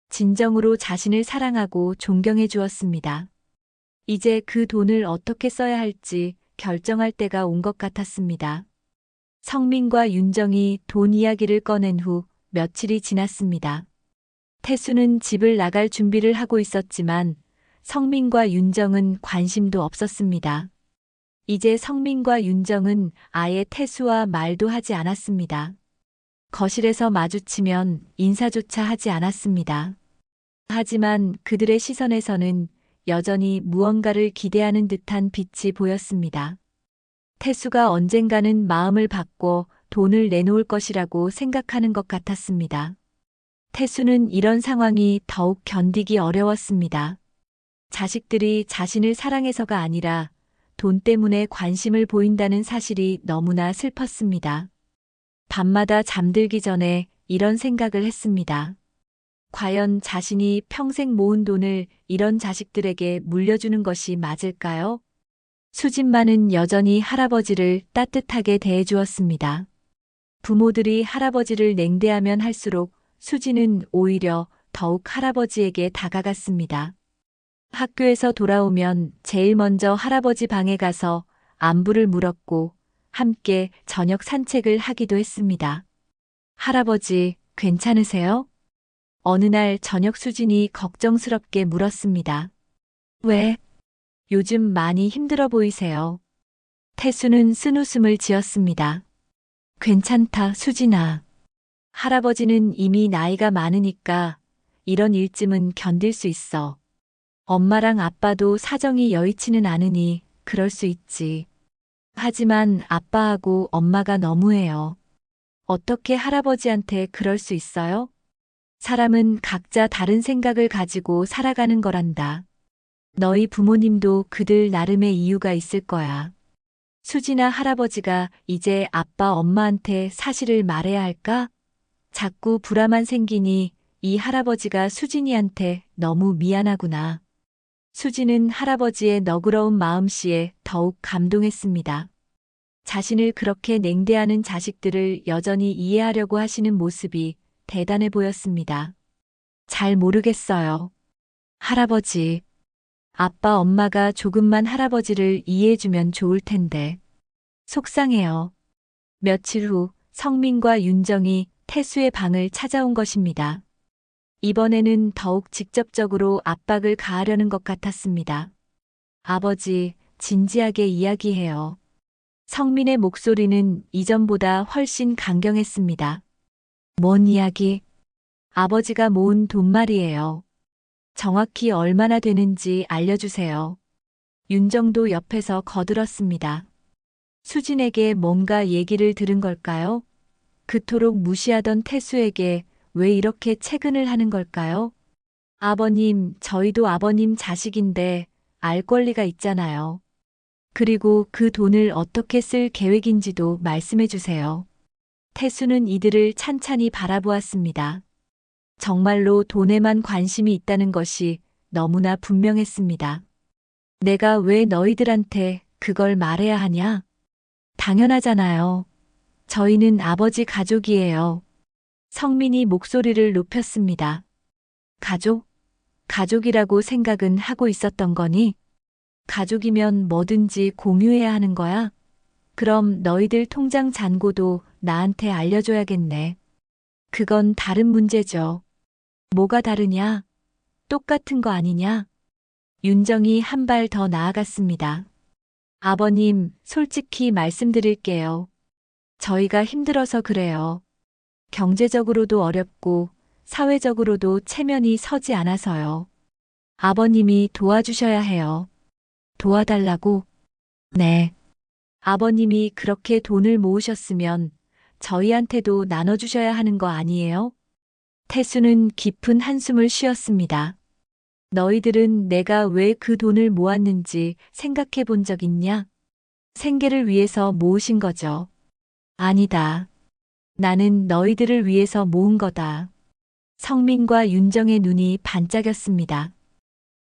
진정으로 자신을 사랑하고 존경해 주었습니다. 이제 그 돈을 어떻게 써야 할지 결정할 때가 온 것 같았습니다. 성민과 윤정이 돈 이야기를 꺼낸 후 며칠이 지났습니다. 태수는 집을 나갈 준비를 하고 있었지만 성민과 윤정은 관심도 없었습니다. 이제 성민과 윤정은 아예 태수와 말도 하지 않았습니다. 거실에서 마주치면 인사조차 하지 않았습니다. 하지만 그들의 시선에서는 여전히 무언가를 기대하는 듯한 빛이 보였습니다. 태수가 언젠가는 마음을 바꿔 돈을 내놓을 것이라고 생각하는 것 같았습니다. 태수는 이런 상황이 더욱 견디기 어려웠습니다. 자식들이 자신을 사랑해서가 아니라 돈 때문에 관심을 보인다는 사실이 너무나 슬펐습니다. 밤마다 잠들기 전에 이런 생각을 했습니다. 과연 자신이 평생 모은 돈을 이런 자식들에게 물려주는 것이 맞을까요? 수진만은 여전히 할아버지를 따뜻하게 대해주었습니다. 부모들이 할아버지를 냉대하면 할수록 수진은 오히려 더욱 할아버지에게 다가갔습니다. 학교에서 돌아오면 제일 먼저 할아버지 방에 가서 안부를 물었고 함께 저녁 산책을 하기도 했습니다. 할아버지, 괜찮으세요? 어느 날 저녁 수진이 걱정스럽게 물었습니다. 왜? 요즘 많이 힘들어 보이세요. 태수는 쓴웃음을 지었습니다. 괜찮다, 수진아. 할아버지는 이미 나이가 많으니까 이런 일쯤은 견딜 수 있어. 엄마랑 아빠도 사정이 여의치는 않으니 그럴 수 있지. 하지만 아빠하고 엄마가 너무해요. 어떻게 할아버지한테 그럴 수 있어요? 사람은 각자 다른 생각을 가지고 살아가는 거란다. 너희 부모님도 그들 나름의 이유가 있을 거야. 수지나 할아버지가 이제 아빠 엄마한테 사실을 말해야 할까? 자꾸 불화만 생기니 이 할아버지가 수진이한테 너무 미안하구나. 수지는 할아버지의 너그러운 마음씨에 더욱 감동했습니다. 자신을 그렇게 냉대하는 자식들을 여전히 이해하려고 하시는 모습이 대단해 보였습니다. 잘 모르겠어요. 할아버지, 아빠 엄마가 조금만 할아버지를 이해해주면 좋을 텐데. 속상해요. 며칠 후 성민과 윤정이 태수의 방을 찾아온 것입니다. 이번에는 더욱 직접적으로 압박을 가하려는 것 같았습니다. 아버지, 진지하게 이야기해요. 성민의 목소리는 이전보다 훨씬 강경했습니다. 뭔 이야기? 아버지가 모은 돈 말이에요. 정확히 얼마나 되는지 알려주세요. 윤정도 옆에서 거들었습니다. 수진에게 뭔가 얘기를 들은 걸까요? 그토록 무시하던 태수에게 왜 이렇게 채근을 하는 걸까요? 아버님, 저희도 아버님 자식인데 알 권리가 있잖아요. 그리고 그 돈을 어떻게 쓸 계획인지도 말씀해 주세요. 태수는 이들을 찬찬히 바라보았습니다. 정말로 돈에만 관심이 있다는 것이 너무나 분명했습니다. 내가 왜 너희들한테 그걸 말해야 하냐? 당연하잖아요. 저희는 아버지 가족이에요. 성민이 목소리를 높였습니다. 가족? 가족이라고 생각은 하고 있었던 거니? 가족이면 뭐든지 공유해야 하는 거야? 그럼 너희들 통장 잔고도 나한테 알려줘야겠네. 그건 다른 문제죠. 뭐가 다르냐? 똑같은 거 아니냐? 윤정이 한 발 더 나아갔습니다. 아버님, 솔직히 말씀드릴게요. 저희가 힘들어서 그래요. 경제적으로도 어렵고 사회적으로도 체면이 서지 않아서요. 아버님이 도와주셔야 해요. 도와달라고? 네. 아버님이 그렇게 돈을 모으셨으면 저희한테도 나눠주셔야 하는 거 아니에요? 태수는 깊은 한숨을 쉬었습니다. 너희들은 내가 왜 그 돈을 모았는지 생각해 본 적 있냐? 생계를 위해서 모으신 거죠. 아니다. 나는 너희들을 위해서 모은 거다. 성민과 윤정의 눈이 반짝였습니다.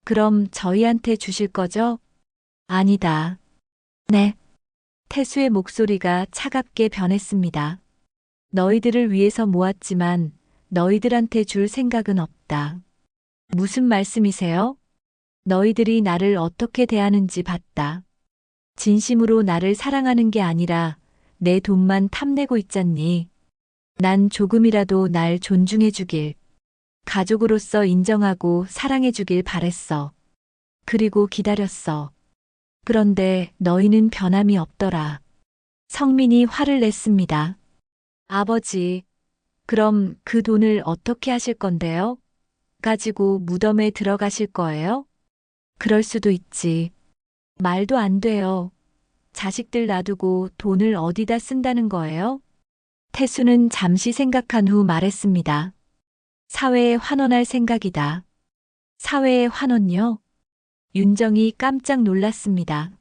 그럼 저희한테 주실 거죠? 아니다. 네. 태수의 목소리가 차갑게 변했습니다. 너희들을 위해서 모았지만 너희들한테 줄 생각은 없다. 무슨 말씀이세요? 너희들이 나를 어떻게 대하는지 봤다. 진심으로 나를 사랑하는 게 아니라 내 돈만 탐내고 있잖니. 난 조금이라도 날 존중해 주길, 가족으로서 인정하고 사랑해 주길 바랬어. 그리고 기다렸어. 그런데 너희는 변함이 없더라. 성민이 화를 냈습니다. 아버지, 그럼 그 돈을 어떻게 하실 건데요? 가지고 무덤에 들어가실 거예요? 그럴 수도 있지. 말도 안 돼요. 자식들 놔두고 돈을 어디다 쓴다는 거예요? 태수는 잠시 생각한 후 말했습니다. 사회에 환원할 생각이다. 사회에 환원요? 윤정이 깜짝 놀랐습니다.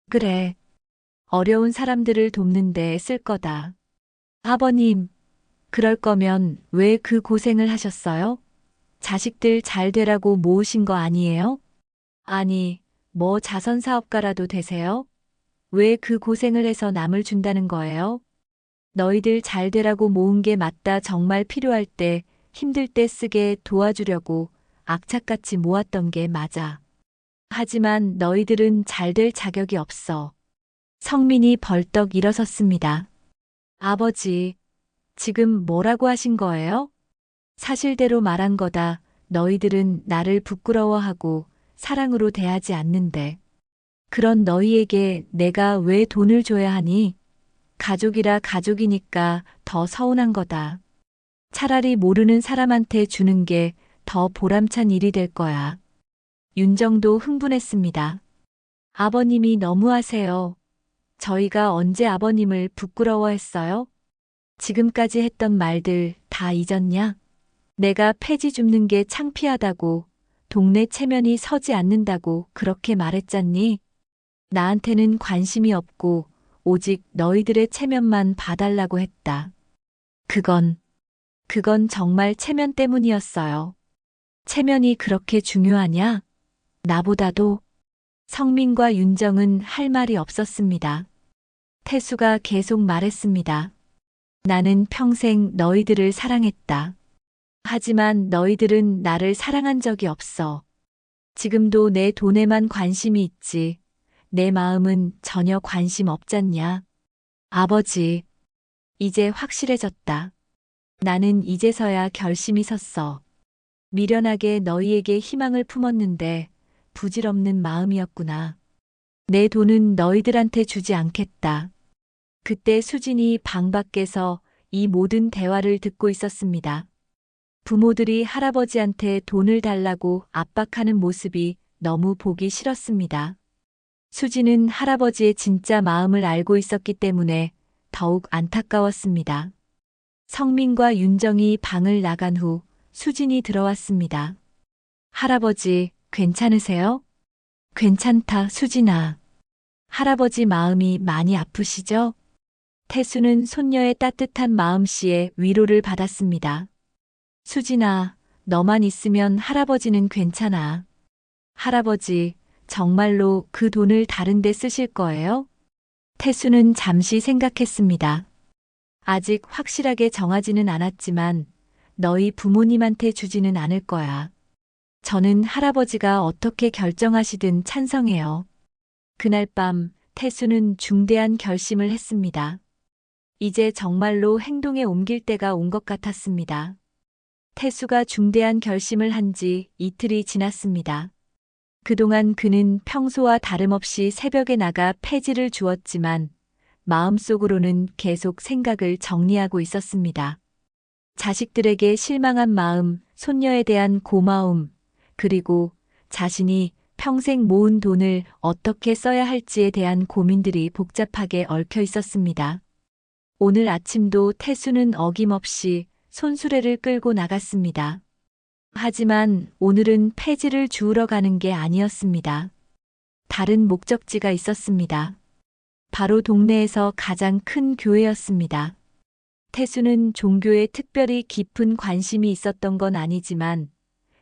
그래. 어려운 사람들을 돕는 데 쓸 거다. 아버님, 그럴 거면 왜 그 고생을 하셨어요? 자식들 잘 되라고 모으신 거 아니에요? 아니, 뭐 자선사업가라도 되세요? 왜 그 고생을 해서 남을 준다는 거예요? 너희들 잘 되라고 모은 게 맞다. 정말 필요할 때, 힘들 때 쓰게 도와주려고 악착같이 모았던 게 맞아. 하지만 너희들은 잘 될 자격이 없어. 성민이 벌떡 일어섰습니다. 아버지, 지금 뭐라고 하신 거예요? 사실대로 말한 거다. 너희들은 나를 부끄러워하고 사랑으로 대하지 않는데. 그런 너희에게 내가 왜 돈을 줘야 하니? 가족이라 가족이니까 더 서운한 거다. 차라리 모르는 사람한테 주는 게 더 보람찬 일이 될 거야. 윤정도 흥분했습니다. 아버님이 너무하세요. 저희가 언제 아버님을 부끄러워했어요? 지금까지 했던 말들 다 잊었냐? 내가 폐지 줍는 게 창피하다고, 동네 체면이 서지 않는다고 그렇게 말했잖니? 나한테는 관심이 없고 오직 너희들의 체면만 봐달라고 했다. 그건 정말 체면 때문이었어요. 체면이 그렇게 중요하냐? 나보다도. 성민과 윤정은 할 말이 없었습니다. 태수가 계속 말했습니다. 나는 평생 너희들을 사랑했다. 하지만 너희들은 나를 사랑한 적이 없어. 지금도 내 돈에만 관심이 있지. 내 마음은 전혀 관심 없잖냐. 아버지, 이제 확실해졌다. 나는 이제서야 결심이 섰어. 미련하게 너희에게 희망을 품었는데 부질없는 마음이었구나. 내 돈은 너희들한테 주지 않겠다. 그때 수진이 방 밖에서 이 모든 대화를 듣고 있었습니다. 부모들이 할아버지한테 돈을 달라고 압박하는 모습이 너무 보기 싫었습니다. 수진은 할아버지의 진짜 마음을 알고 있었기 때문에 더욱 안타까웠습니다. 성민과 윤정이 방을 나간 후 수진이 들어왔습니다. 할아버지, 괜찮으세요? 괜찮다, 수진아. 할아버지 마음이 많이 아프시죠? 태수는 손녀의 따뜻한 마음씨에 위로를 받았습니다. 수진아, 너만 있으면 할아버지는 괜찮아. 할아버지, 정말로 그 돈을 다른 데 쓰실 거예요? 태수는 잠시 생각했습니다. 아직 확실하게 정하지는 않았지만 너희 부모님한테 주지는 않을 거야. 저는 할아버지가 어떻게 결정하시든 찬성해요. 그날 밤 태수는 중대한 결심을 했습니다. 이제 정말로 행동에 옮길 때가 온 것 같았습니다. 태수가 중대한 결심을 한 지 이틀이 지났습니다. 그동안 그는 평소와 다름없이 새벽에 나가 폐지를 주었지만 마음속으로는 계속 생각을 정리하고 있었습니다. 자식들에게 실망한 마음, 손녀에 대한 고마움, 그리고 자신이 평생 모은 돈을 어떻게 써야 할지에 대한 고민들이 복잡하게 얽혀 있었습니다. 오늘 아침도 태수는 어김없이 손수레를 끌고 나갔습니다. 하지만 오늘은 폐지를 주우러 가는 게 아니었습니다. 다른 목적지가 있었습니다. 바로 동네에서 가장 큰 교회였습니다. 태수는 종교에 특별히 깊은 관심이 있었던 건 아니지만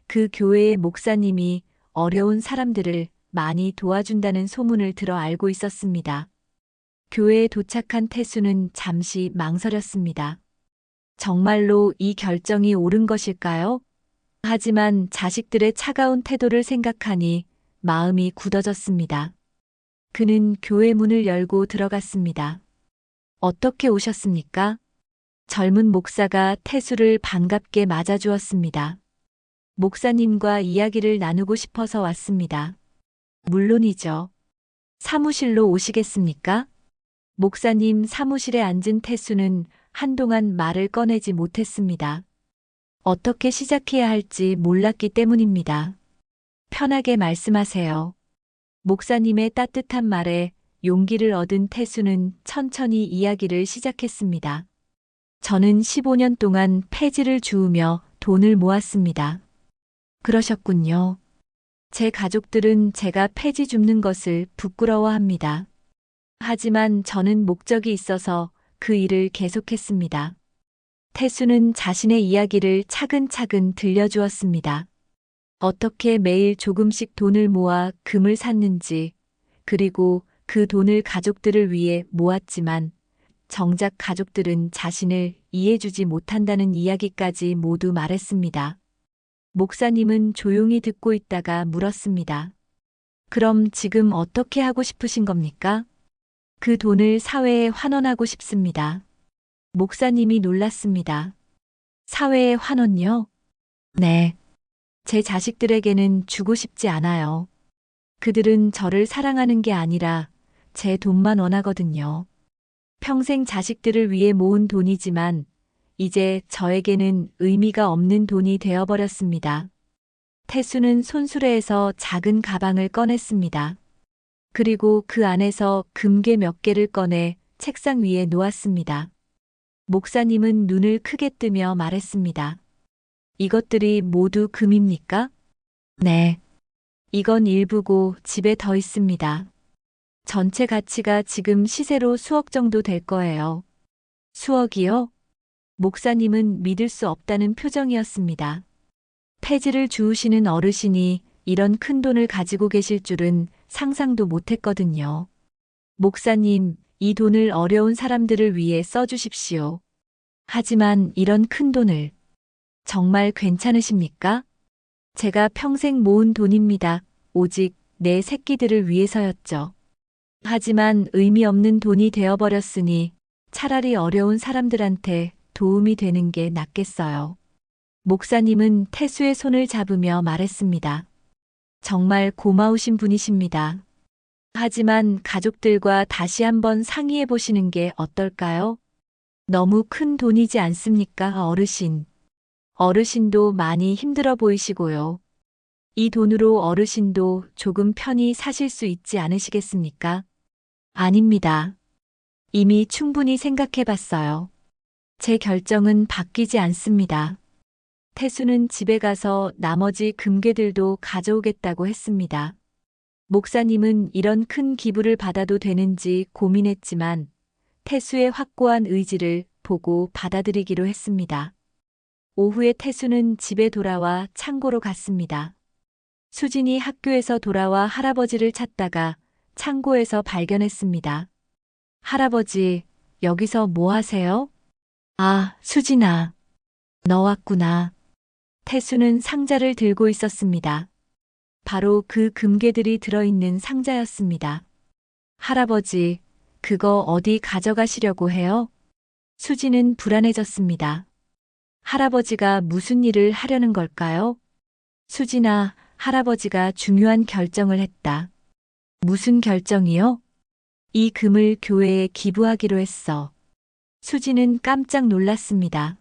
그 교회의 목사님이 어려운 사람들을 많이 도와준다는 소문을 들어 알고 있었습니다. 교회에 도착한 태수는 잠시 망설였습니다. 정말로 이 결정이 옳은 것일까요? 하지만 자식들의 차가운 태도를 생각하니 마음이 굳어졌습니다. 그는 교회 문을 열고 들어갔습니다. 어떻게 오셨습니까? 젊은 목사가 태수를 반갑게 맞아주었습니다. 목사님과 이야기를 나누고 싶어서 왔습니다. 물론이죠. 사무실로 오시겠습니까? 목사님 사무실에 앉은 태수는 한동안 말을 꺼내지 못했습니다. 어떻게 시작해야 할지 몰랐기 때문입니다. 편하게 말씀하세요. 목사님의 따뜻한 말에 용기를 얻은 태수는 천천히 이야기를 시작했습니다. 저는 15년 동안 폐지를 주우며 돈을 모았습니다. 그러셨군요. 제 가족들은 제가 폐지 줍는 것을 부끄러워합니다. 하지만 저는 목적이 있어서 그 일을 계속했습니다. 태수는 자신의 이야기를 차근차근 들려주었습니다. 어떻게 매일 조금씩 돈을 모아 금을 샀는지, 그리고 그 돈을 가족들을 위해 모았지만 정작 가족들은 자신을 이해해주지 못한다는 이야기까지 모두 말했습니다. 목사님은 조용히 듣고 있다가 물었습니다. 그럼 지금 어떻게 하고 싶으신 겁니까? 그 돈을 사회에 환원하고 싶습니다. 목사님이 놀랐습니다. 사회에 환원요? 네. 제 자식들에게는 주고 싶지 않아요. 그들은 저를 사랑하는 게 아니라 제 돈만 원하거든요. 평생 자식들을 위해 모은 돈이지만 이제 저에게는 의미가 없는 돈이 되어버렸습니다. 태수는 손수레에서 작은 가방을 꺼냈습니다. 그리고 그 안에서 금괴 몇 개를 꺼내 책상 위에 놓았습니다. 목사님은 눈을 크게 뜨며 말했습니다. 이것들이 모두 금입니까? 네. 이건 일부고 집에 더 있습니다. 전체 가치가 지금 시세로 수억 정도 될 거예요. 수억이요? 목사님은 믿을 수 없다는 표정이었습니다. 폐지를 주우시는 어르신이 이런 큰 돈을 가지고 계실 줄은 상상도 못했거든요. 목사님, 이 돈을 어려운 사람들을 위해 써주십시오. 하지만 이런 큰 돈을 정말 괜찮으십니까? 제가 평생 모은 돈입니다. 오직 내 새끼들을 위해서였죠. 하지만 의미 없는 돈이 되어버렸으니 차라리 어려운 사람들한테 도움이 되는 게 낫겠어요. 목사님은 태수의 손을 잡으며 말했습니다. 정말 고마우신 분이십니다. 하지만 가족들과 다시 한번 상의해 보시는 게 어떨까요? 너무 큰 돈이지 않습니까, 어르신? 어르신도 많이 힘들어 보이시고요. 이 돈으로 어르신도 조금 편히 사실 수 있지 않으시겠습니까? 아닙니다. 이미 충분히 생각해 봤어요. 제 결정은 바뀌지 않습니다. 태수는 집에 가서 나머지 금괴들도 가져오겠다고 했습니다. 목사님은 이런 큰 기부를 받아도 되는지 고민했지만 태수의 확고한 의지를 보고 받아들이기로 했습니다. 오후에 태수는 집에 돌아와 창고로 갔습니다. 수진이 학교에서 돌아와 할아버지를 찾다가 창고에서 발견했습니다. 할아버지, 여기서 뭐 하세요? 아, 수진아. 너 왔구나. 태수는 상자를 들고 있었습니다. 바로 그 금괴들이 들어있는 상자였습니다. 할아버지, 그거 어디 가져가시려고 해요? 수진은 불안해졌습니다. 할아버지가 무슨 일을 하려는 걸까요? 수진아, 할아버지가 중요한 결정을 했다. 무슨 결정이요? 이 금을 교회에 기부하기로 했어. 수진은 깜짝 놀랐습니다.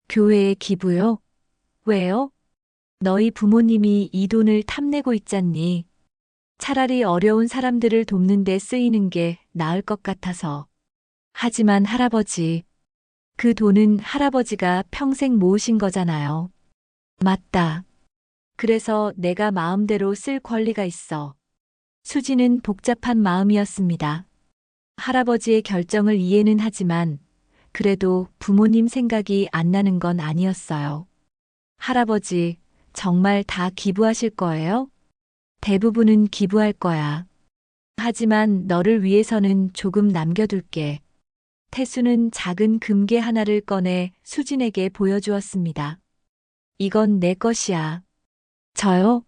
교회에 기부요? 왜요? 너희 부모님이 이 돈을 탐내고 있잖니. 차라리 어려운 사람들을 돕는 데 쓰이는 게 나을 것 같아서. 하지만 할아버지, 그 돈은 할아버지가 평생 모으신 거잖아요. 맞다. 그래서 내가 마음대로 쓸 권리가 있어. 수지는 복잡한 마음이었습니다. 할아버지의 결정을 이해는 하지만 그래도 부모님 생각이 안 나는 건 아니었어요. 할아버지, 정말 다 기부하실 거예요? 대부분은 기부할 거야. 하지만 너를 위해서는 조금 남겨둘게. 태수는 작은 금괴 하나를 꺼내 수진에게 보여주었습니다. 이건 내 것이야. 저요?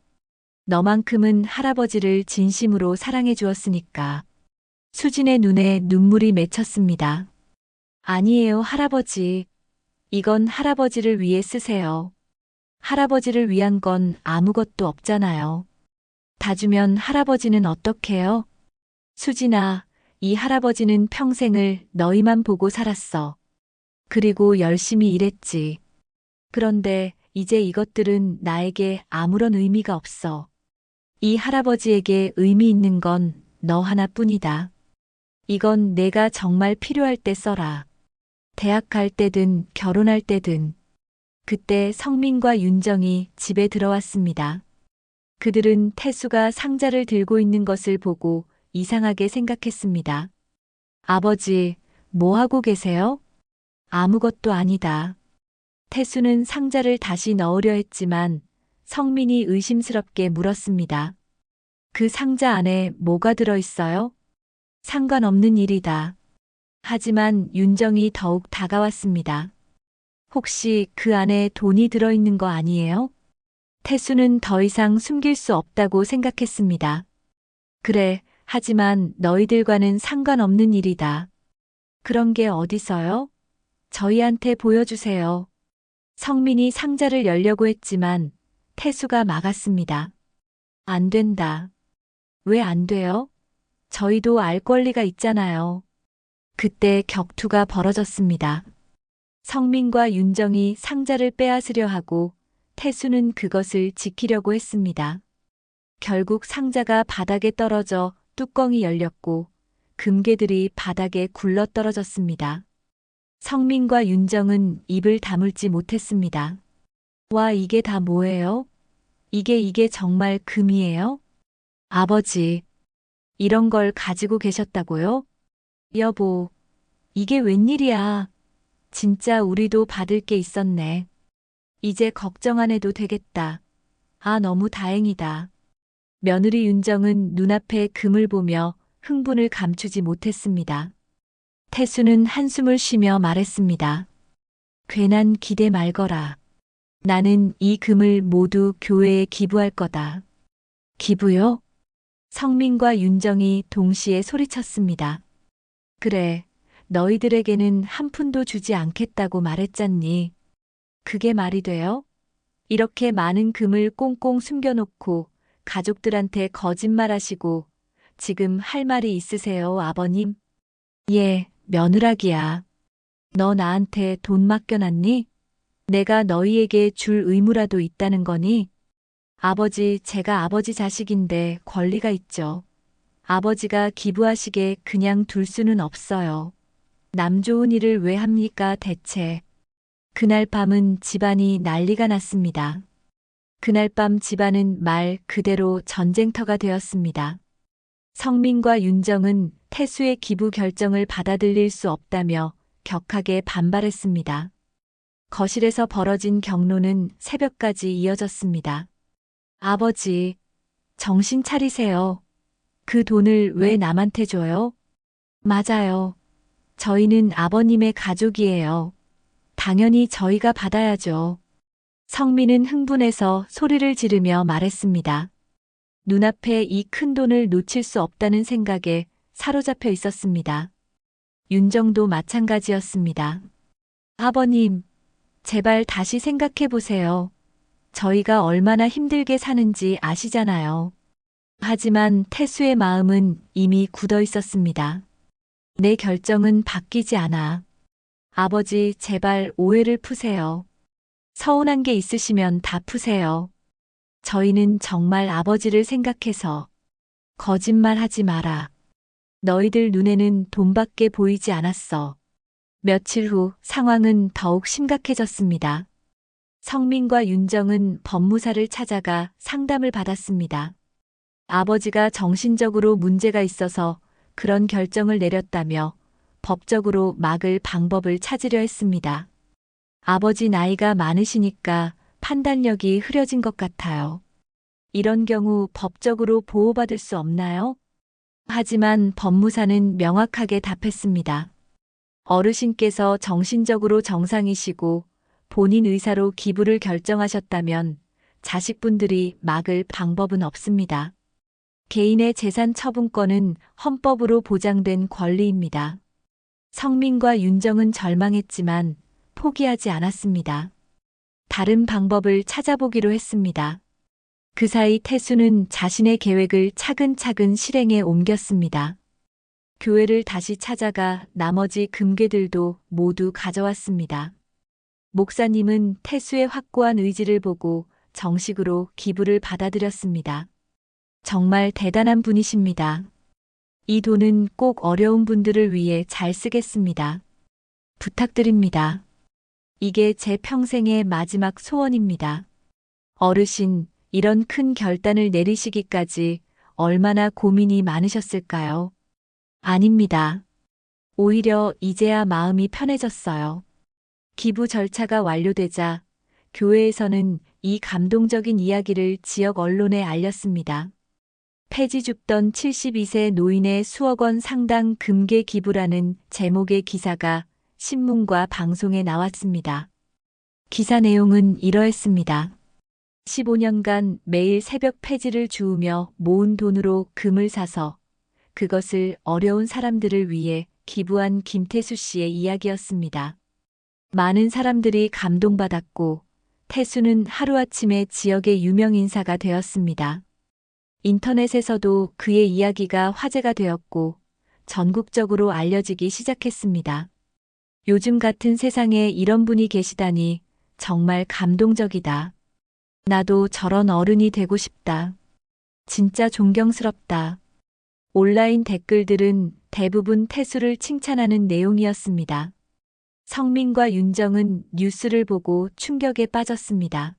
너만큼은 할아버지를 진심으로 사랑해 주었으니까. 수진의 눈에 눈물이 맺혔습니다. 아니에요, 할아버지. 이건 할아버지를 위해 쓰세요. 할아버지를 위한 건 아무것도 없잖아요. 다 주면 할아버지는 어떡해요? 수진아, 이 할아버지는 평생을 너희만 보고 살았어. 그리고 열심히 일했지. 그런데 이제 이것들은 나에게 아무런 의미가 없어. 이 할아버지에게 의미 있는 건 너 하나뿐이다. 이건 내가 정말 필요할 때 써라. 대학 갈 때든 결혼할 때든. 그때 성민과 윤정이 집에 들어왔습니다. 그들은 태수가 상자를 들고 있는 것을 보고 이상하게 생각했습니다. 아버지, 뭐 하고 계세요? 아무것도 아니다. 태수는 상자를 다시 넣으려 했지만 성민이 의심스럽게 물었습니다. 그 상자 안에 뭐가 들어있어요? 상관없는 일이다. 하지만 윤정이 더욱 다가왔습니다. 혹시 그 안에 돈이 들어있는 거 아니에요? 태수는 더 이상 숨길 수 없다고 생각했습니다. 그래, 하지만 너희들과는 상관없는 일이다. 그런 게 어디서요? 저희한테 보여주세요. 성민이 상자를 열려고 했지만 태수가 막았습니다. 안 된다. 왜 안 돼요? 저희도 알 권리가 있잖아요. 그때 격투가 벌어졌습니다. 성민과 윤정이 상자를 빼앗으려 하고 태수는 그것을 지키려고 했습니다. 결국 상자가 바닥에 떨어져 뚜껑이 열렸고 금괴들이 바닥에 굴러 떨어졌습니다. 성민과 윤정은 입을 다물지 못했습니다. 와, 이게 다 뭐예요? 이게 정말 금이에요? 아버지, 이런 걸 가지고 계셨다고요? 여보, 이게 웬일이야? 진짜 우리도 받을 게 있었네. 이제 걱정 안 해도 되겠다. 아, 너무 다행이다. 며느리 윤정은 눈앞에 금을 보며 흥분을 감추지 못했습니다. 태수는 한숨을 쉬며 말했습니다. 괜한 기대 말거라. 나는 이 금을 모두 교회에 기부할 거다. 기부요? 성민과 윤정이 동시에 소리쳤습니다. 그래, 너희들에게는 한 푼도 주지 않겠다고 말했잖니. 그게 말이 돼요? 이렇게 많은 금을 꽁꽁 숨겨놓고 가족들한테 거짓말하시고 지금 할 말이 있으세요, 아버님? 예, 며느라기야. 너 나한테 돈 맡겨놨니? 내가 너희에게 줄 의무라도 있다는 거니? 아버지, 제가 아버지 자식인데 권리가 있죠. 아버지가 기부하시게 그냥 둘 수는 없어요. 남 좋은 일을 왜 합니까, 대체? 그날 밤은 집안이 난리가 났습니다. 그날 밤 집안은 말 그대로 전쟁터가 되었습니다. 성민과 윤정은 태수의 기부 결정을 받아들일 수 없다며 격하게 반발했습니다. 거실에서 벌어진 경로는 새벽까지 이어졌습니다. 아버지, 정신 차리세요. 그 돈을 왜 남한테 줘요? 맞아요. 저희는 아버님의 가족이에요. 당연히 저희가 받아야죠. 성민은 흥분해서 소리를 지르며 말했습니다. 눈앞에 이 큰 돈을 놓칠 수 없다는 생각에 사로잡혀 있었습니다. 윤정도 마찬가지였습니다. 아버님, 제발 다시 생각해 보세요. 저희가 얼마나 힘들게 사는지 아시잖아요. 하지만 태수의 마음은 이미 굳어 있었습니다. 내 결정은 바뀌지 않아. 아버지, 제발 오해를 푸세요. 서운한 게 있으시면 다 푸세요. 저희는 정말 아버지를 생각해서 거짓말하지 마라. 너희들 눈에는 돈밖에 보이지 않았어. 며칠 후 상황은 더욱 심각해졌습니다. 성민과 윤정은 법무사를 찾아가 상담을 받았습니다. 아버지가 정신적으로 문제가 있어서 그런 결정을 내렸다며 법적으로 막을 방법을 찾으려 했습니다. 아버지 나이가 많으시니까 판단력이 흐려진 것 같아요. 이런 경우 법적으로 보호받을 수 없나요? 하지만 법무사는 명확하게 답했습니다. 어르신께서 정신적으로 정상이시고 본인 의사로 기부를 결정하셨다면 자식분들이 막을 방법은 없습니다. 개인의 재산 처분권은 헌법으로 보장된 권리입니다. 성민과 윤정은 절망했지만 포기하지 않았습니다. 다른 방법을 찾아보기로 했습니다. 그 사이 태수는 자신의 계획을 차근차근 실행에 옮겼습니다. 교회를 다시 찾아가 나머지 금괴들도 모두 가져왔습니다. 목사님은 태수의 확고한 의지를 보고 정식으로 기부를 받아들였습니다. 정말 대단한 분이십니다. 이 돈은 꼭 어려운 분들을 위해 잘 쓰겠습니다. 부탁드립니다. 이게 제 평생의 마지막 소원입니다. 어르신, 이런 큰 결단을 내리시기까지 얼마나 고민이 많으셨을까요? 아닙니다. 오히려 이제야 마음이 편해졌어요. 기부 절차가 완료되자 교회에서는 이 감동적인 이야기를 지역 언론에 알렸습니다. 폐지 줍던 72세 노인의 수억 원 상당 금괴 기부라는 제목의 기사가 신문과 방송에 나왔습니다. 기사 내용은 이러했습니다. 15년간 매일 새벽 폐지를 주우며 모은 돈으로 금을 사서 그것을 어려운 사람들을 위해 기부한 김태수 씨의 이야기였습니다. 많은 사람들이 감동받았고 태수는 하루아침에 지역의 유명 인사가 되었습니다. 인터넷에서도 그의 이야기가 화제가 되었고 전국적으로 알려지기 시작했습니다. 요즘 같은 세상에 이런 분이 계시다니 정말 감동적이다. 나도 저런 어른이 되고 싶다. 진짜 존경스럽다. 온라인 댓글들은 대부분 태수를 칭찬하는 내용이었습니다. 성민과 윤정은 뉴스를 보고 충격에 빠졌습니다.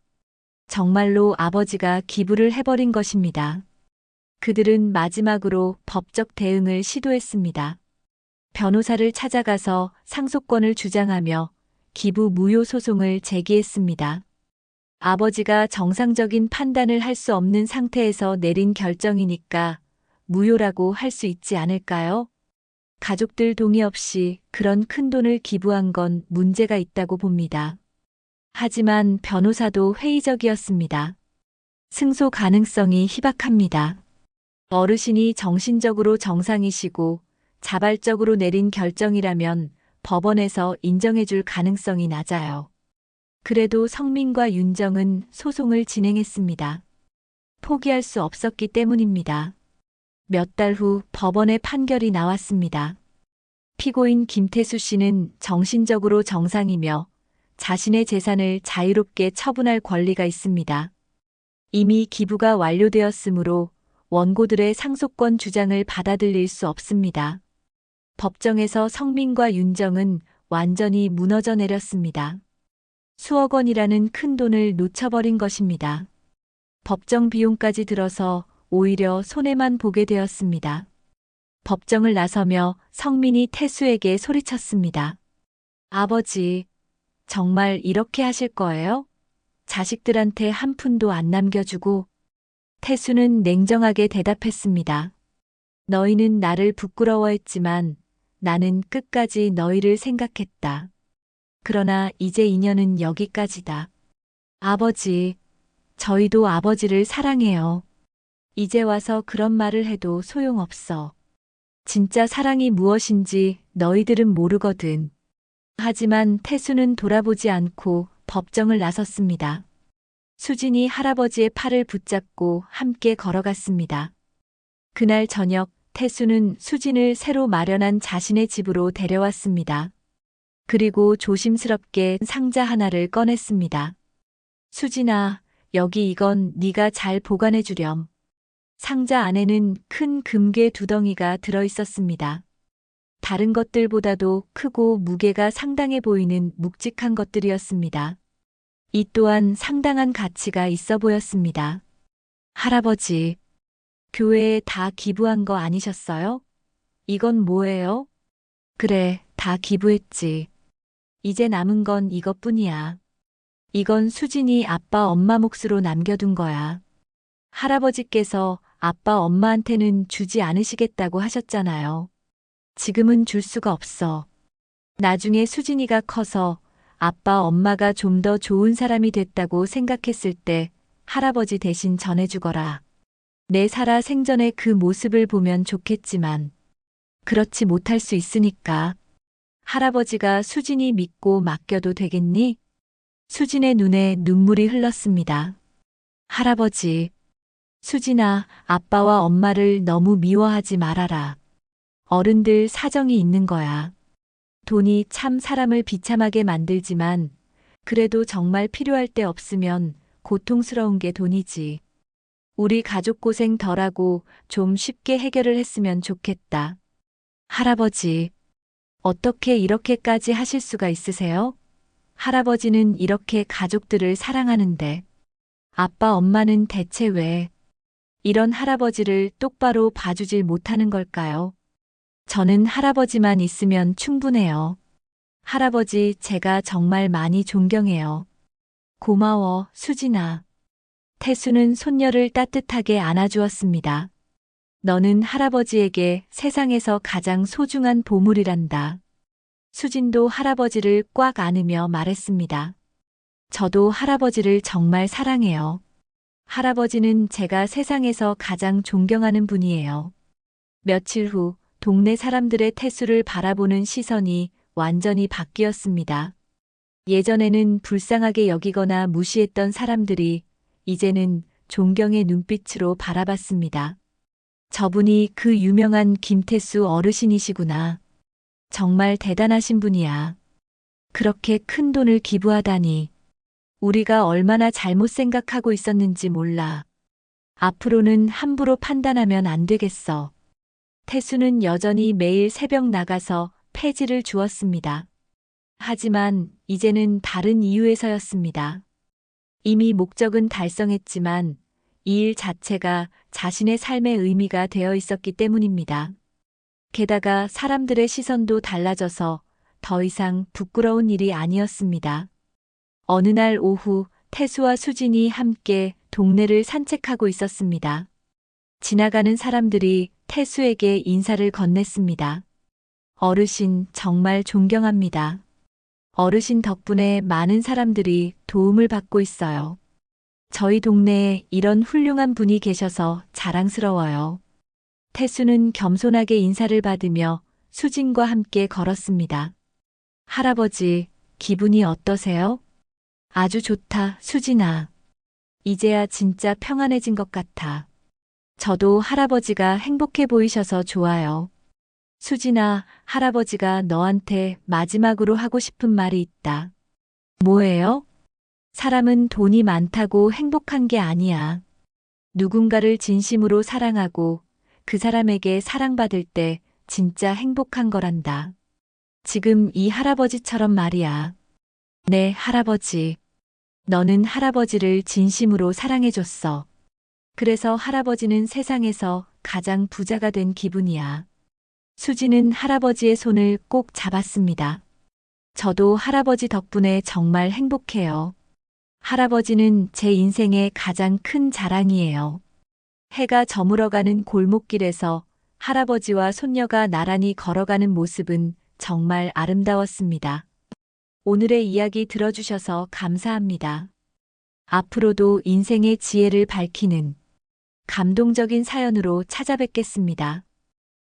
정말로 아버지가 기부를 해버린 것입니다. 그들은 마지막으로 법적 대응을 시도했습니다. 변호사를 찾아가서 상속권을 주장하며 기부 무효 소송을 제기했습니다. 아버지가 정상적인 판단을 할 수 없는 상태에서 내린 결정이니까 무효라고 할 수 있지 않을까요? 가족들 동의 없이 그런 큰 돈을 기부한 건 문제가 있다고 봅니다. 하지만 변호사도 회의적이었습니다. 승소 가능성이 희박합니다. 어르신이 정신적으로 정상이시고 자발적으로 내린 결정이라면 법원에서 인정해줄 가능성이 낮아요. 그래도 성민과 윤정은 소송을 진행했습니다. 포기할 수 없었기 때문입니다. 몇 달 후 법원의 판결이 나왔습니다. 피고인 김태수 씨는 정신적으로 정상이며 자신의 재산을 자유롭게 처분할 권리가 있습니다. 이미 기부가 완료되었으므로 원고들의 상속권 주장을 받아들일 수 없습니다. 법정에서 성민과 윤정은 완전히 무너져 내렸습니다. 수억 원이라는 큰 돈을 놓쳐버린 것입니다. 법정 비용까지 들어서 오히려 손해만 보게 되었습니다. 법정을 나서며 성민이 태수에게 소리쳤습니다. 아버지, 정말 이렇게 하실 거예요? 자식들한테 한 푼도 안 남겨주고. 태수는 냉정하게 대답했습니다. 너희는 나를 부끄러워했지만 나는 끝까지 너희를 생각했다. 그러나 이제 인연은 여기까지다. 아버지, 저희도 아버지를 사랑해요. 이제 와서 그런 말을 해도 소용없어. 진짜 사랑이 무엇인지 너희들은 모르거든. 하지만 태수는 돌아보지 않고 법정을 나섰습니다. 수진이 할아버지의 팔을 붙잡고 함께 걸어갔습니다. 그날 저녁 태수는 수진을 새로 마련한 자신의 집으로 데려왔습니다. 그리고 조심스럽게 상자 하나를 꺼냈습니다. 수진아, 여기 이건 네가 잘 보관해 주렴. 상자 안에는 큰 금괴 2덩이가 들어있었습니다. 다른 것들보다도 크고 무게가 상당해 보이는 묵직한 것들이었습니다. 이 또한 상당한 가치가 있어 보였습니다. 할아버지, 교회에 다 기부한 거 아니셨어요? 이건 뭐예요? 그래, 다 기부했지. 이제 남은 건 이것뿐이야. 이건 수진이 아빠 엄마 몫으로 남겨둔 거야. 할아버지께서 아빠 엄마한테는 주지 않으시겠다고 하셨잖아요. 지금은 줄 수가 없어. 나중에 수진이가 커서 아빠 엄마가 좀 더 좋은 사람이 됐다고 생각했을 때 할아버지 대신 전해주거라. 내 살아 생전에 그 모습을 보면 좋겠지만 그렇지 못할 수 있으니까. 할아버지가 수진이 믿고 맡겨도 되겠니? 수진의 눈에 눈물이 흘렀습니다. 할아버지, 수진아, 아빠와 엄마를 너무 미워하지 말아라. 어른들 사정이 있는 거야. 돈이 참 사람을 비참하게 만들지만 그래도 정말 필요할 때 없으면 고통스러운 게 돈이지. 우리 가족 고생 덜하고 좀 쉽게 해결을 했으면 좋겠다. 할아버지, 어떻게 이렇게까지 하실 수가 있으세요? 할아버지는 이렇게 가족들을 사랑하는데 아빠 엄마는 대체 왜 이런 할아버지를 똑바로 봐주질 못하는 걸까요? 저는 할아버지만 있으면 충분해요. 할아버지 제가 정말 많이 존경해요. 고마워, 수진아. 태수는 손녀를 따뜻하게 안아주었습니다. 너는 할아버지에게 세상에서 가장 소중한 보물이란다. 수진도 할아버지를 꽉 안으며 말했습니다. 저도 할아버지를 정말 사랑해요. 할아버지는 제가 세상에서 가장 존경하는 분이에요. 며칠 후 동네 사람들의 태수를 바라보는 시선이 완전히 바뀌었습니다. 예전에는 불쌍하게 여기거나 무시했던 사람들이 이제는 존경의 눈빛으로 바라봤습니다. 저분이 그 유명한 김태수 어르신이시구나. 정말 대단하신 분이야. 그렇게 큰 돈을 기부하다니. 우리가 얼마나 잘못 생각하고 있었는지 몰라. 앞으로는 함부로 판단하면 안 되겠어. 태수는 여전히 매일 새벽 나가서 폐지를 주었습니다. 하지만 이제는 다른 이유에서였습니다. 이미 목적은 달성했지만 이 일 자체가 자신의 삶의 의미가 되어 있었기 때문입니다. 게다가 사람들의 시선도 달라져서 더 이상 부끄러운 일이 아니었습니다. 어느 날 오후 태수와 수진이 함께 동네를 산책하고 있었습니다. 지나가는 사람들이 태수에게 인사를 건넸습니다. 어르신 정말 존경합니다. 어르신 덕분에 많은 사람들이 도움을 받고 있어요. 저희 동네에 이런 훌륭한 분이 계셔서 자랑스러워요. 태수는 겸손하게 인사를 받으며 수진과 함께 걸었습니다. 할아버지, 기분이 어떠세요? 아주 좋다, 수진아. 이제야 진짜 평안해진 것 같아. 저도 할아버지가 행복해 보이셔서 좋아요. 수진아, 할아버지가 너한테 마지막으로 하고 싶은 말이 있다. 뭐예요? 사람은 돈이 많다고 행복한 게 아니야. 누군가를 진심으로 사랑하고 그 사람에게 사랑받을 때 진짜 행복한 거란다. 지금 이 할아버지처럼 말이야. 네, 할아버지. 너는 할아버지를 진심으로 사랑해줬어. 그래서 할아버지는 세상에서 가장 부자가 된 기분이야. 수지는 할아버지의 손을 꼭 잡았습니다. 저도 할아버지 덕분에 정말 행복해요. 할아버지는 제 인생의 가장 큰 자랑이에요. 해가 저물어가는 골목길에서 할아버지와 손녀가 나란히 걸어가는 모습은 정말 아름다웠습니다. 오늘의 이야기 들어주셔서 감사합니다. 앞으로도 인생의 지혜를 밝히는 감동적인 사연으로 찾아뵙겠습니다.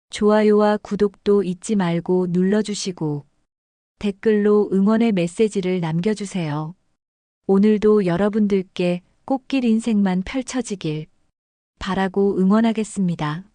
좋아요와 구독도 잊지 말고 눌러주시고 댓글로 응원의 메시지를 남겨주세요. 오늘도 여러분들께 꽃길 인생만 펼쳐지길 바라고 응원하겠습니다.